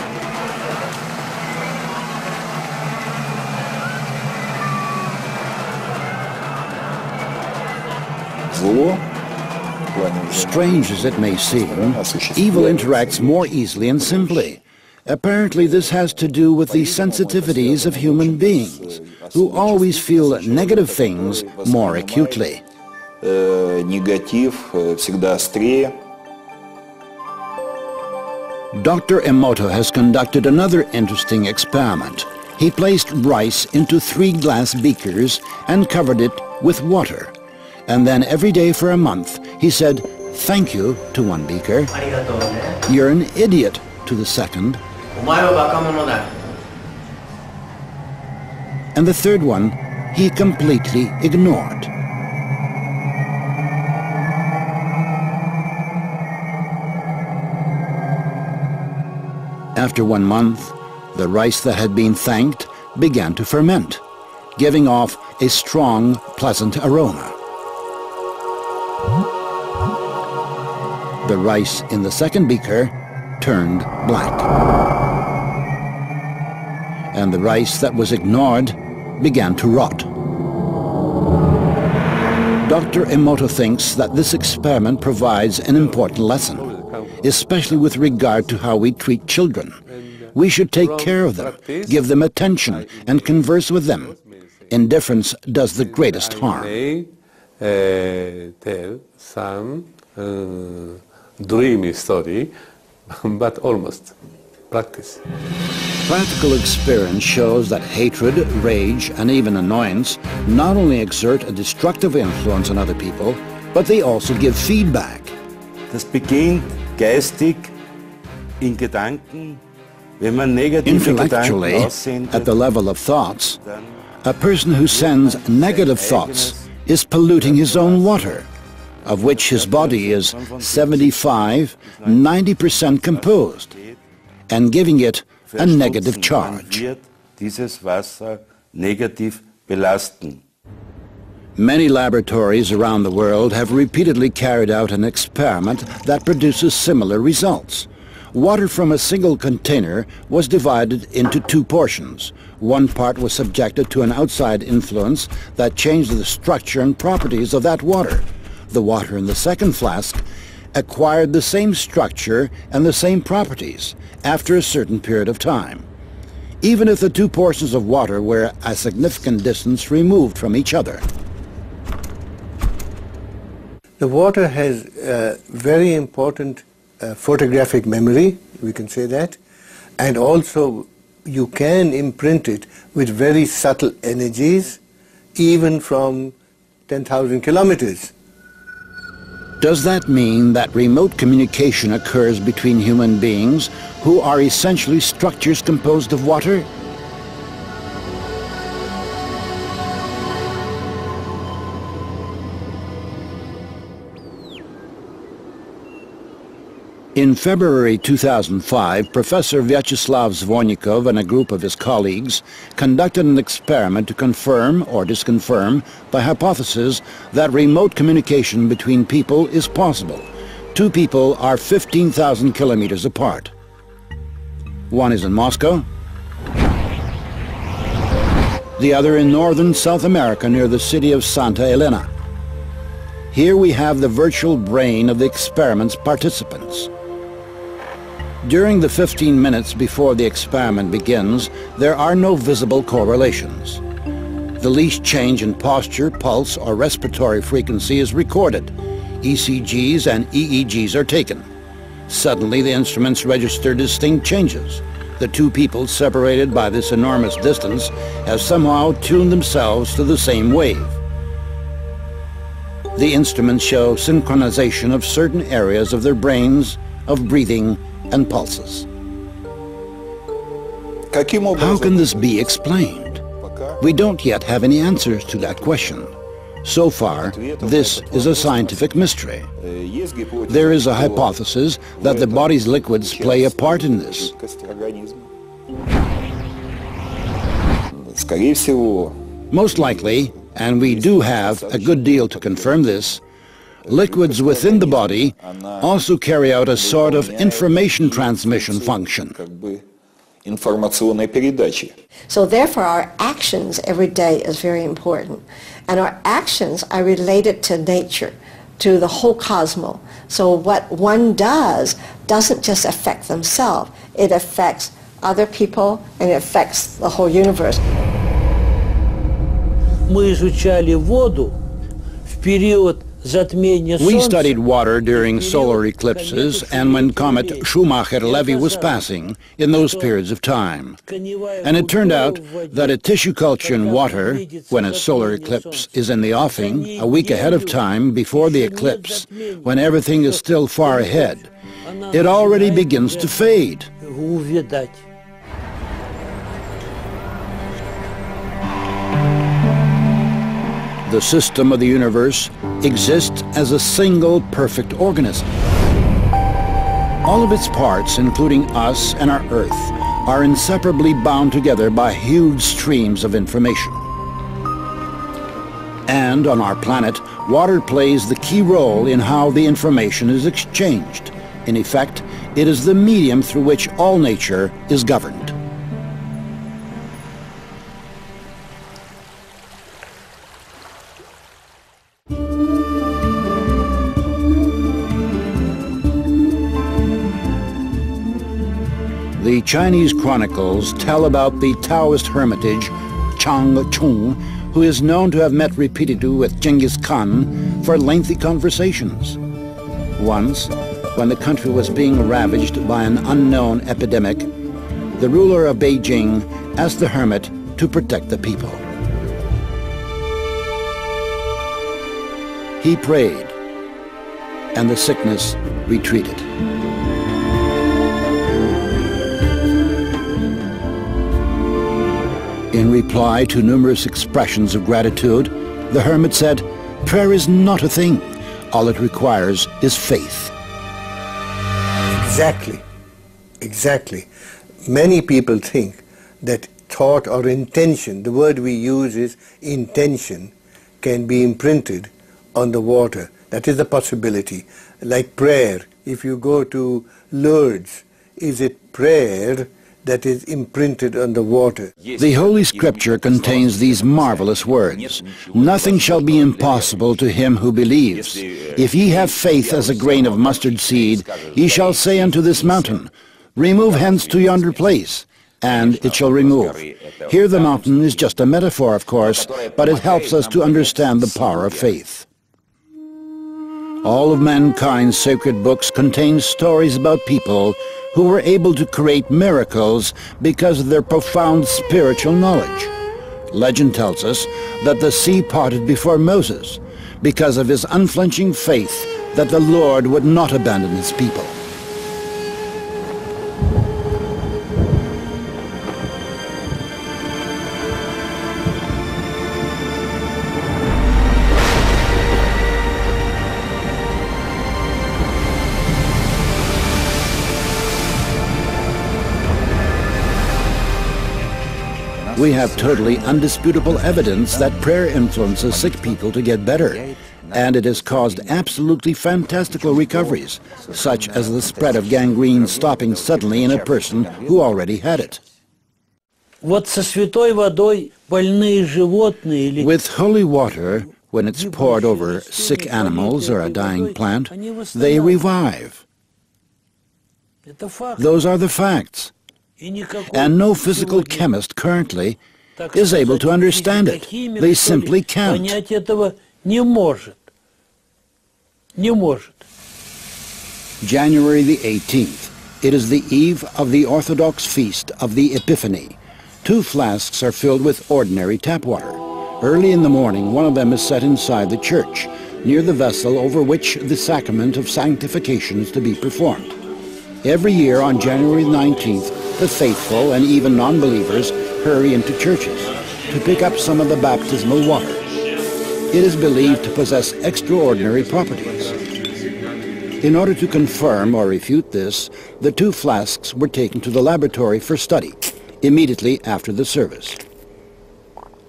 Strange as it may seem, evil interacts more easily and simply. Apparently this has to do with the sensitivities of human beings, who always feel negative things more acutely. Dr. Emoto has conducted another interesting experiment. He placed rice into 3 glass beakers and covered it with water. And then every day for a month, he said, "Thank you," to one beaker, "You're an idiot," to the second, and the third one he completely ignored. After 1 month, the rice that had been thanked began to ferment, giving off a strong, pleasant aroma. The rice in the second beaker turned black, and the rice that was ignored began to rot. Dr. Emoto thinks that this experiment provides an important lesson, especially with regard to how we treat children. We should take care of them, give them attention, and converse with them. Indifference does the greatest harm.
Tell some dreamy story, but almost practice.
Practical experience shows that hatred, rage, and even annoyance not only exert a destructive influence on other people, but they also give feedback.
Das beginnt geistig in Gedanken. Wenn man negative
Intellectually,
Gedanken
at the level of thoughts, a person who sends negative thoughts is polluting his own water, of which his body is 75–90% composed, and giving it a negative charge.
Dieses Wasser negativ belasten.
Many laboratories around the world have repeatedly carried out an experiment that produces similar results. Water from a single container was divided into 2 portions. One part was subjected to an outside influence that changed the structure and properties of that water. The water in the second flask acquired the same structure and the same properties after a certain period of time, even if the 2 portions of water were a significant distance removed from each other.
The water has very important photographic memory, we can say that, and also you can imprint it with very subtle energies, even from 10,000 kilometers.
Does that mean that remote communication occurs between human beings who are essentially structures composed of water? In February 2005, Professor Vyacheslav Zvornikov and a group of his colleagues conducted an experiment to confirm or disconfirm the hypothesis that remote communication between people is possible. 2 people are 15,000 kilometers apart. One is in Moscow, the other in northern South America near the city of Santa Elena. Here we have the virtual brain of the experiment's participants. During the 15 minutes before the experiment begins, there are no visible correlations. The least change in posture, pulse, or respiratory frequency is recorded. ECGs and EEGs are taken. Suddenly, the instruments register distinct changes. The 2 people separated by this enormous distance have somehow tuned themselves to the same wave. The instruments show synchronization of certain areas of their brains, of breathing, and pulses. How can this be explained? We don't yet have any answers to that question. So far, this is a scientific mystery. There is a hypothesis that the body's liquids play a part in this. Most likely, and we do have a good deal to confirm this, liquids within the body also carry out a sort of information transmission function.
So therefore our actions every day is very important. And our actions are related to nature, to the whole cosmos. So what one does doesn't just affect themselves, it affects other people and it affects the whole universe.
Мы изучали воду в период
We studied water during solar eclipses and when comet Schumacher-Levy was passing in those periods of time. And it turned out that a tissue culture in water, when a solar eclipse is in the offing, a week ahead of time before the eclipse, when everything is still far ahead, it already begins to fade. The system of the universe exists as a single perfect organism. All of its parts, including us and our Earth, are inseparably bound together by huge streams of information. And on our planet, water plays the key role in how the information is exchanged. In effect, it is the medium through which all nature is governed. The Chinese chronicles tell about the Taoist hermitage Changchun, who is known to have met repeatedly with Genghis Khan for lengthy conversations. Once, when the country was being ravaged by an unknown epidemic, the ruler of Beijing asked the hermit to protect the people. He prayed, and the sickness retreated. In reply to numerous expressions of gratitude, the hermit said, "Prayer is not a thing. All it requires is faith."
Exactly. Exactly. Many people think that thought or intention, the word we use is intention, can be imprinted on the water. That is a possibility. Like prayer, if you go to Lourdes, is it prayer that is imprinted on the water?
The Holy Scripture contains these marvelous words. "Nothing shall be impossible to him who believes. If ye have faith as a grain of mustard seed, ye shall say unto this mountain, Remove hence to yonder place, and it shall remove." Here the mountain is just a metaphor, of course, but it helps us to understand the power of faith. All of mankind's sacred books contain stories about people who were able to create miracles because of their profound spiritual knowledge. Legend tells us that the sea parted before Moses because of his unflinching faith that the Lord would not abandon his people. We have totally undisputable evidence that prayer influences sick people to get better, and it has caused absolutely fantastical recoveries, such as the spread of gangrene stopping suddenly in a person who already had it.
Вот со святой водой больные животные или...
With holy water, when it's poured over sick animals or a dying plant, they revive. Those are the facts. And no physical chemist currently is able to understand it. They simply can't. January the 18th. It is the eve of the Orthodox feast of the Epiphany. 2 flasks are filled with ordinary tap water. Early in the morning, one of them is set inside the church, near the vessel over which the sacrament of sanctification is to be performed. Every year on January 19th, the faithful and even non-believers hurry into churches to pick up some of the baptismal water. It is believed to possess extraordinary properties. In order to confirm or refute this, the 2 flasks were taken to the laboratory for study immediately after the service.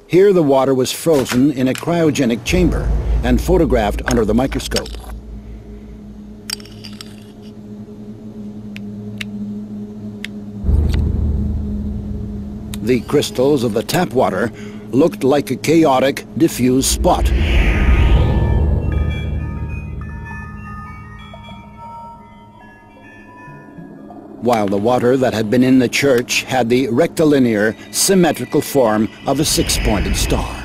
Here the water was frozen in a cryogenic chamber and photographed under the microscope. The crystals of the tap water looked like a chaotic, diffuse spot. While the water that had been in the church had the rectilinear, symmetrical form of a 6-pointed star.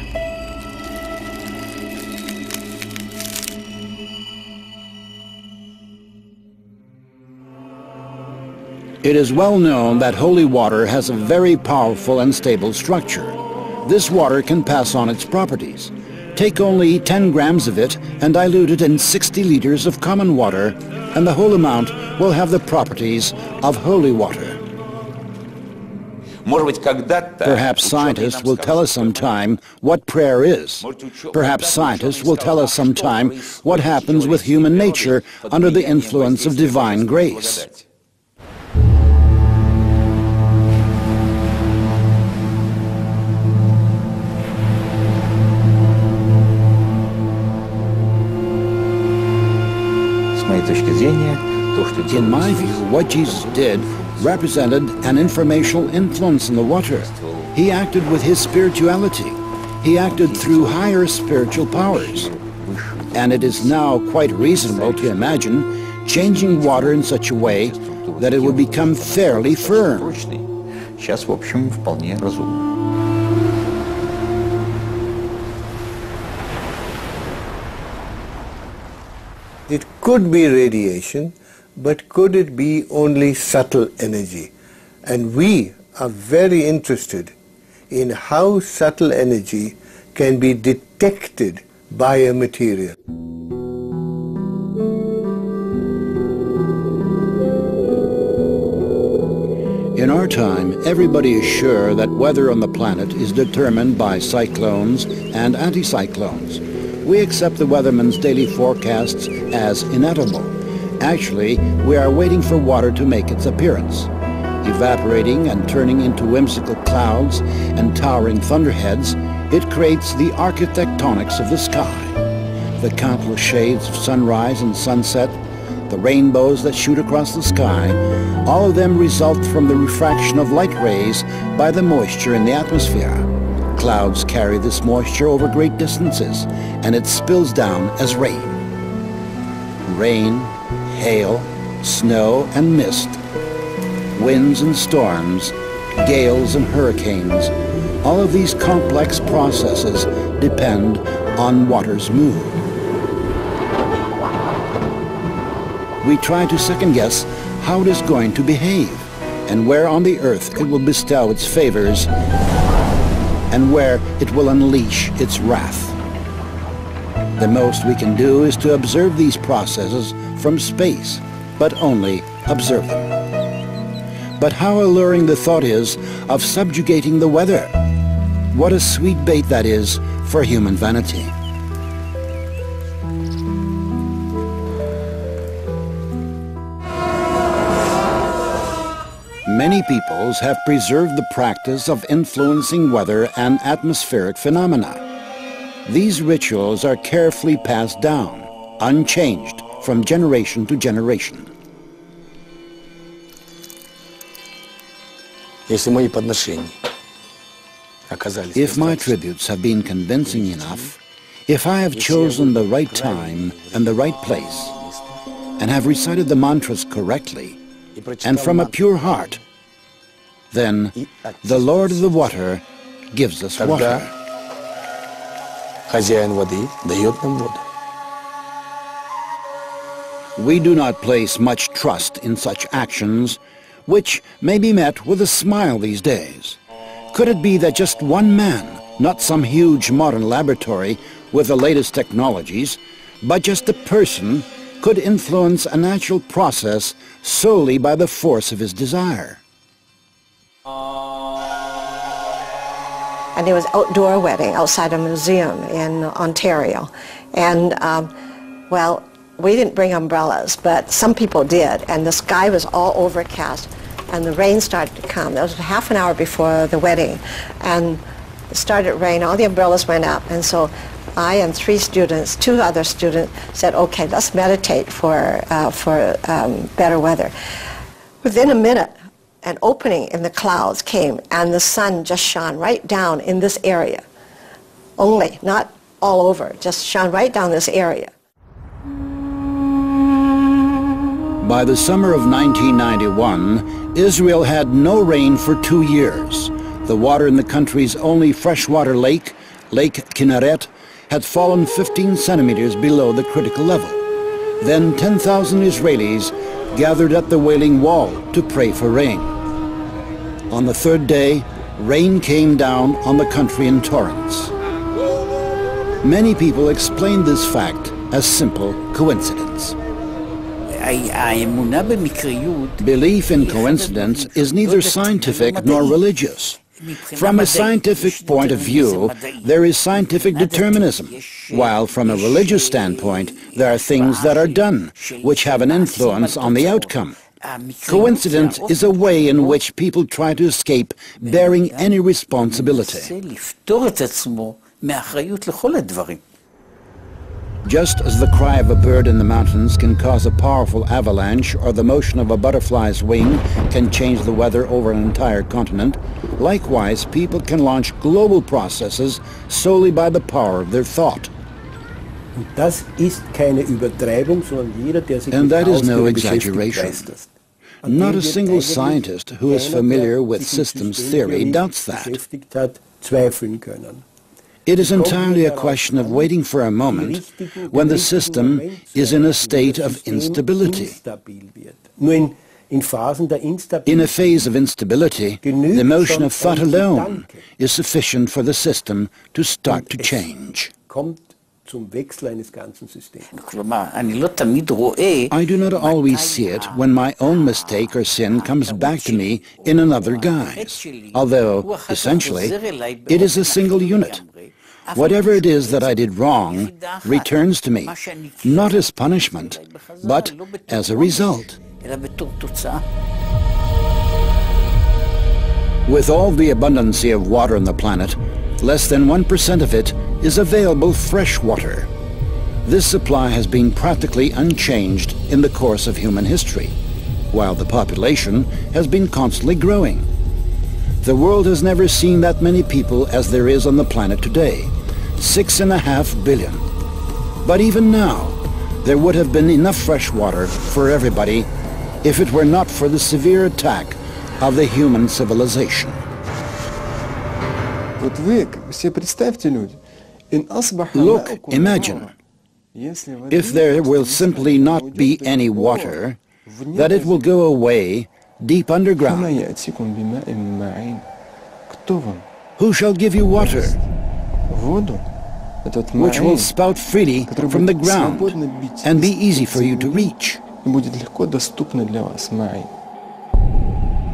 It is well known that holy water has a very powerful and stable structure. This water can pass on its properties. Take only 10 grams of it and dilute it in 60 liters of common water, and the whole amount will have the properties of holy water. Perhaps scientists will tell us sometime what prayer is. Perhaps scientists will tell us sometime what happens with human nature under the influence of divine grace. In my view, what Jesus did represented an informational influence in the water. He acted with his spirituality. He acted through higher spiritual powers. And it is now quite reasonable to imagine changing water in such a way that it would become fairly firm.
It could be radiation, but could it be only subtle energy? And we are very interested in how subtle energy can be detected by a material.
In our time, everybody is sure that weather on the planet is determined by cyclones and anticyclones. We accept the weatherman's daily forecasts as inedible. Actually, we are waiting for water to make its appearance. Evaporating and turning into whimsical clouds and towering thunderheads, it creates the architectonics of the sky. The countless shades of sunrise and sunset, the rainbows that shoot across the sky, all of them result from the refraction of light rays by the moisture in the atmosphere. Clouds carry this moisture over great distances, and it spills down as rain. Rain, hail, snow and mist, winds and storms, gales and hurricanes, all of these complex processes depend on water's mood. We try to second-guess how it is going to behave, and where on the earth it will bestow its favors, and where it will unleash its wrath. The most we can do is to observe these processes from space, but only observe them. But how alluring the thought is of subjugating the weather. What a sweet bait that is for human vanity. Many peoples have preserved the practice of influencing weather and atmospheric phenomena. These rituals are carefully passed down, unchanged from generation to generation. If my tributes have been convincing enough, if I have chosen the right time and the right place, and have recited the mantras correctly, and from a pure heart, then the Lord of the water gives us water. We do not place much trust in such actions, which may be met with a smile these days. Could it be that just one man, not some huge modern laboratory with the latest technologies, but just a person, could influence a natural process solely by the force of his desire?
And it was an outdoor wedding outside a museum in Ontario. And, well, we didn't bring umbrellas, but some people did. And the sky was all overcast, and the rain started to come. That was half an hour before the wedding. And it started to rain. All the umbrellas went up. And so I and two other students said, okay, let's meditate for better weather. Within a minute, an opening in the clouds came, and the sun just shone right down in this area. Only, not all over, just shone right down this area.
By the summer of 1991, Israel had no rain for 2 years. The water in the country's only freshwater lake, Lake Kinneret, had fallen 15 centimeters below the critical level. Then 10,000 Israelis gathered at the Wailing Wall to pray for rain. On the third day, rain came down on the country in torrents. Many people explained this fact as simple coincidence. Belief in coincidence is neither scientific nor religious. From a scientific point of view, there is scientific determinism, while from a religious standpoint, there are things that are done, which have an influence on the outcome. Coincidence is a way in which people try to escape bearing any responsibility. Just as the cry of a bird in the mountains can cause a powerful avalanche, or the motion of a butterfly's wing can change the weather over an entire continent, likewise people can launch global processes solely by the power of their thought. And that is no exaggeration. Not a single scientist who is familiar with systems theory doubts that. It is entirely a question of waiting for a moment when the system is in a state of instability. In a phase of instability, the motion of thought alone is sufficient for the system to start to change. I do not always see it when my own mistake or sin comes back to me in another guise, although, essentially, it is a single unit. Whatever it is that I did wrong returns to me, not as punishment, but as a result. With all the abundancy of water on the planet, less than 1% of it is available fresh water. This supply has been practically unchanged in the course of human history, while the population has been constantly growing. The world has never seen that many people as there is on the planet today, 6.5 billion. But even now, there would have been enough fresh water for everybody if it were not for the severe attack of the human civilization. Look, imagine, if there will simply not be any water, that it will go away deep underground. Who shall give you water, which will spout freely from the ground and be easy for you to reach?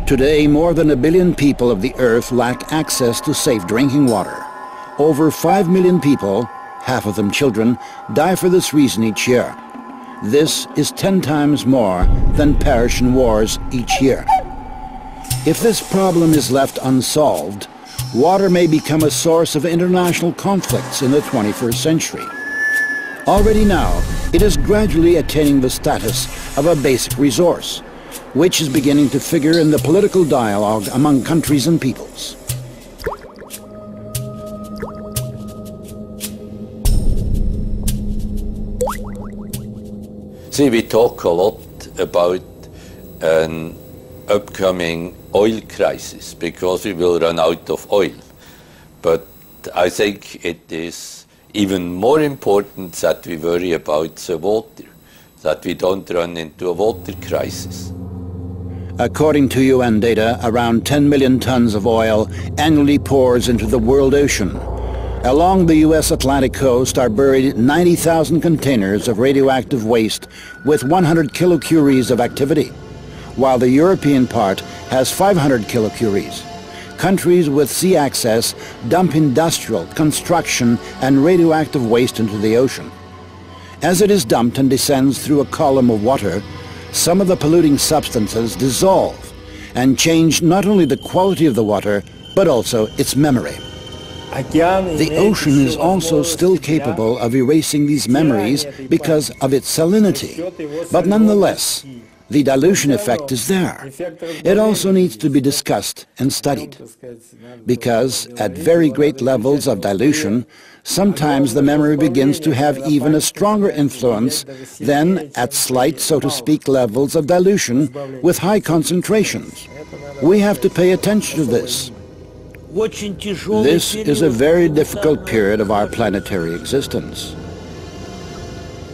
Today, more than 1 billion people of the earth lack access to safe drinking water. Over 5 million people, half of them children, die for this reason each year. This is 10 times more than perish in wars each year. If this problem is left unsolved, water may become a source of international conflicts in the 21st century. Already now, it is gradually attaining the status of a basic resource, which is beginning to figure in the political dialogue among countries and peoples.
See, we talk a lot about an upcoming oil crisis because we will run out of oil. But I think it is even more important that we worry about the water, that we don't run into a water crisis.
According to UN data, around 10 million tons of oil annually pours into the world ocean. Along the U.S. Atlantic coast are buried 90,000 containers of radioactive waste with 100 kilocuries of activity, while the European part has 500 kilocuries. Countries with sea access dump industrial, construction, and radioactive waste into the ocean. As it is dumped and descends through a column of water, some of the polluting substances dissolve and change not only the quality of the water, but also its memory. The ocean is also still capable of erasing these memories because of its salinity, but nonetheless, the dilution effect is there. It also needs to be discussed and studied, because at very great levels of dilution, sometimes the memory begins to have even a stronger influence than at slight, so to speak, levels of dilution with high concentrations. We have to pay attention to this. This is a very difficult period of our planetary existence.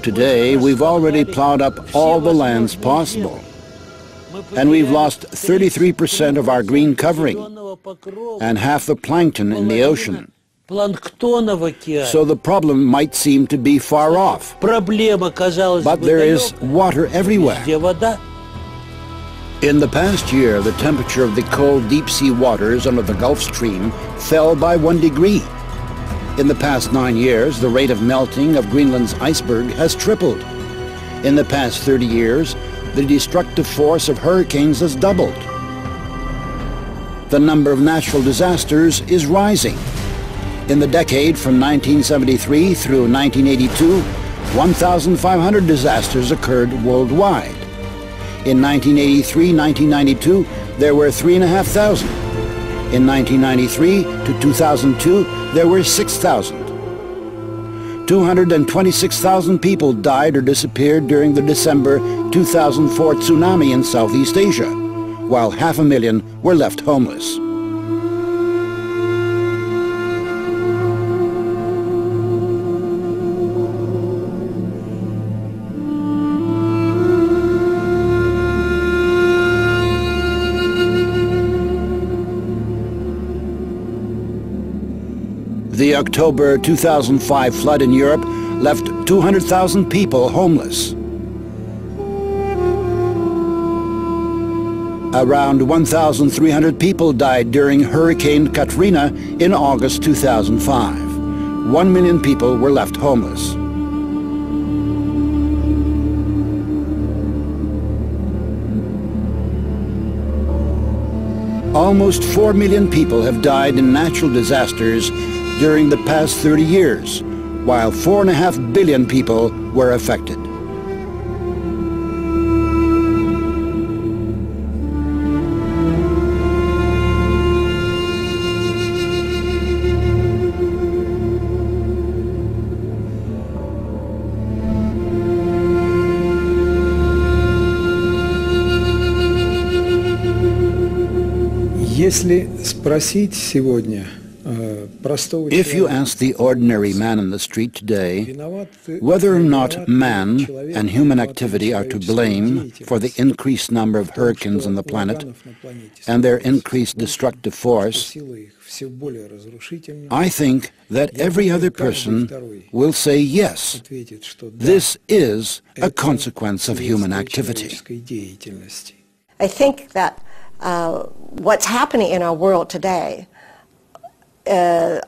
Today, we've already plowed up all the lands possible, and we've lost 33% of our green covering and half the plankton in the ocean. So the problem might seem to be far off. But there is water everywhere. In the past year, the temperature of the cold deep-sea waters under the Gulf Stream fell by 1 degree. In the past 9 years, the rate of melting of Greenland's iceberg has tripled. In the past 30 years, the destructive force of hurricanes has doubled. The number of natural disasters is rising. In the decade from 1973 through 1982, 1,500 disasters occurred worldwide. In 1983-1992, there were 3,500. In 1993 to 2002, there were 6,000. 226,000 people died or disappeared during the December 2004 tsunami in Southeast Asia, while 500,000 were left homeless. The October 2005 flood in Europe left 200,000 people homeless. Around 1,300 people died during Hurricane Katrina in August 2005. 1 million people were left homeless. Almost 4 million people have died in natural disasters during the past 30 years, while 4.5 billion people were affected. If you ask the ordinary man in the street today whether or not man and human activity are to blame for the increased number of hurricanes on the planet and their increased destructive force, I think that every other person will say yes. This is a consequence of human activity.
I think that what's happening in our world today,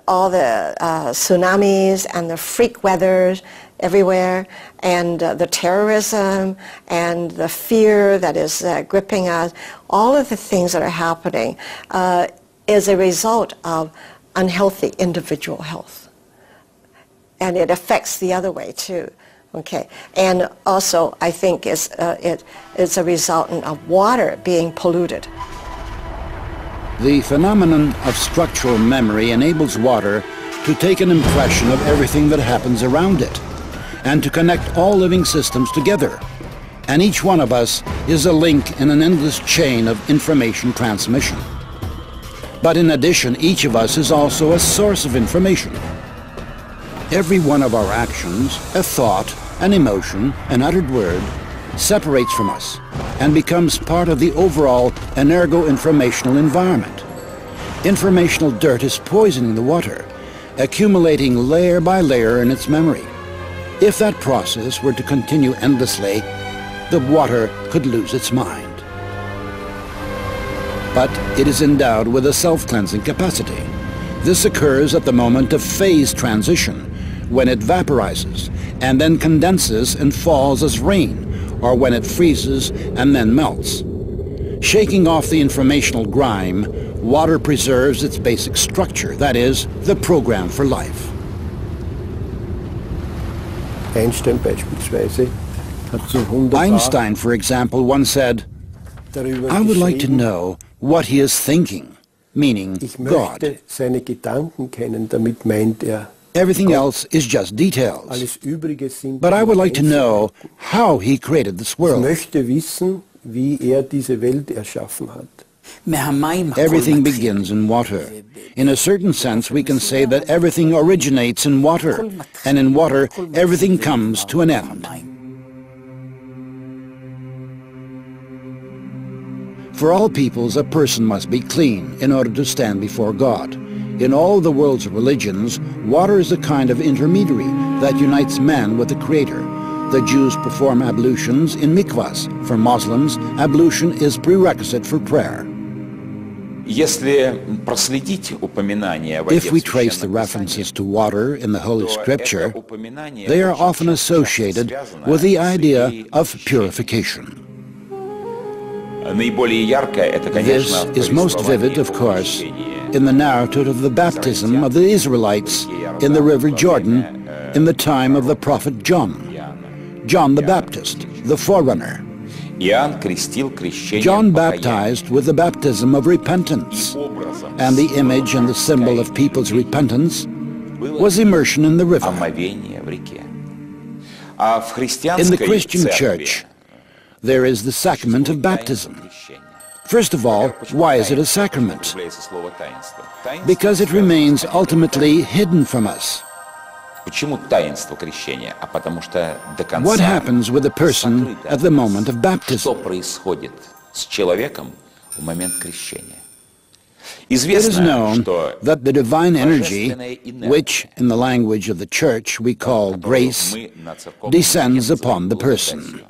all the tsunamis and the freak weathers everywhere, and the terrorism and the fear that is gripping us, all of the things that are happening is a result of unhealthy individual health. And it affects the other way too. Okay, and also I think it's a resultant of water being polluted.
The phenomenon of structural memory enables water to take an impression of everything that happens around it and to connect all living systems together. And each one of us is a link in an endless chain of information transmission. But in addition, each of us is also a source of information. Every one of our actions, a thought, an emotion, an uttered word, separates from us and becomes part of the overall energo-informational environment. Informational dirt is poisoning the water, accumulating layer by layer in its memory. If that process were to continue endlessly, the water could lose its mind. But it is endowed with a self-cleansing capacity. This occurs at the moment of phase transition, when it vaporizes and then condenses and falls as rain, or when it freezes and then melts. Shaking off the informational grime, water preserves its basic structure, that is, the program for life. Einstein, for example, once said, "I would like to know what he is thinking," meaning God. Everything else is just details. But I would like to know how he created this world. Everything begins in water. In a certain sense, we can say that everything originates in water, and in water, everything comes to an end. For all peoples, a person must be clean in order to stand before God. In all the world's religions, water is a kind of intermediary that unites man with the Creator. The Jews perform ablutions in mikvahs. For Muslims, ablution is prerequisite for prayer. If we trace the references to water in the Holy Scripture, they are often associated with the idea of purification. This is most vivid, of course, in the narrative of the baptism of the Israelites in the River Jordan in the time of the prophet John. John the Baptist, the forerunner. John baptized with the baptism of repentance, and the image and the symbol of people's repentance was immersion in the river. In the Christian Church, there is the sacrament of baptism. First of all, why is it a sacrament? Because it remains ultimately hidden from us. What happens with a person at the moment of baptism? It is known that the divine energy, which in the language of the Church we call grace, descends upon the person.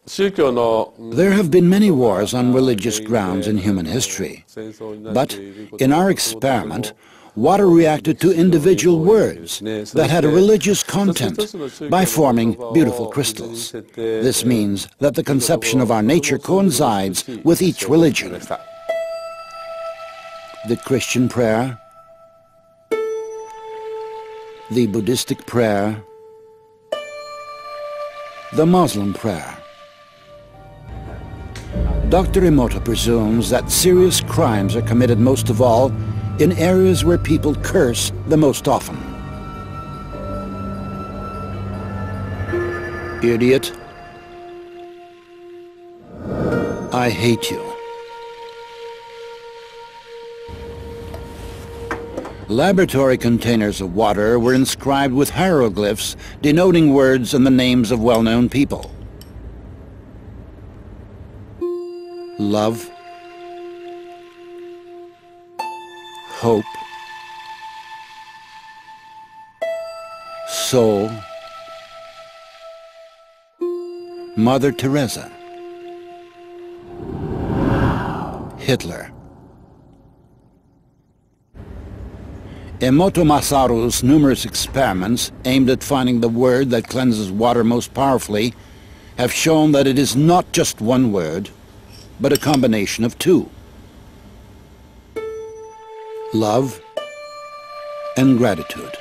There have been many wars on religious grounds in human history, but in our experiment, water reacted to individual words that had a religious content by forming beautiful crystals. This means that the conception of our nature coincides with each religion. The Christian prayer, the Buddhistic prayer, the Muslim prayer. Dr. Emoto presumes that serious crimes are committed most of all in areas where people curse the most often. Idiot. I hate you. Laboratory containers of water were inscribed with hieroglyphs denoting words and the names of well-known people. Love, hope, soul, Mother Teresa, Hitler. Emoto Masaru's numerous experiments aimed at finding the word that cleanses water most powerfully have shown that it is not just one word, but a combination of two: love and gratitude.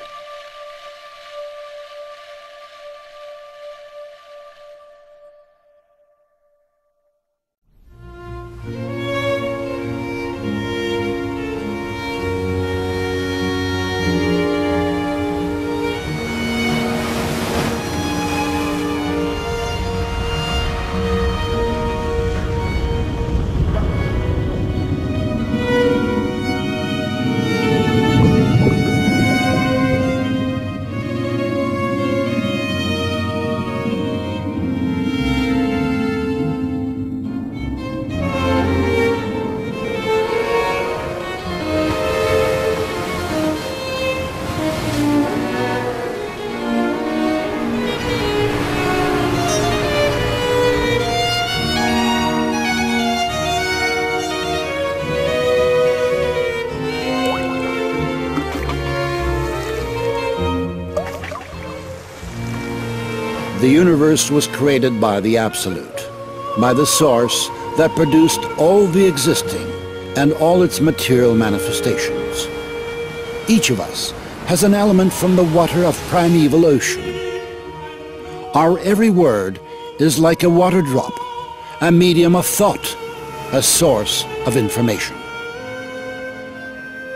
The universe was created by the Absolute, by the source that produced all the existing and all its material manifestations. Each of us has an element from the water of primeval ocean. Our every word is like a water drop, a medium of thought, a source of information.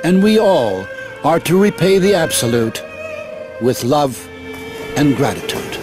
And we all are to repay the Absolute with love and gratitude.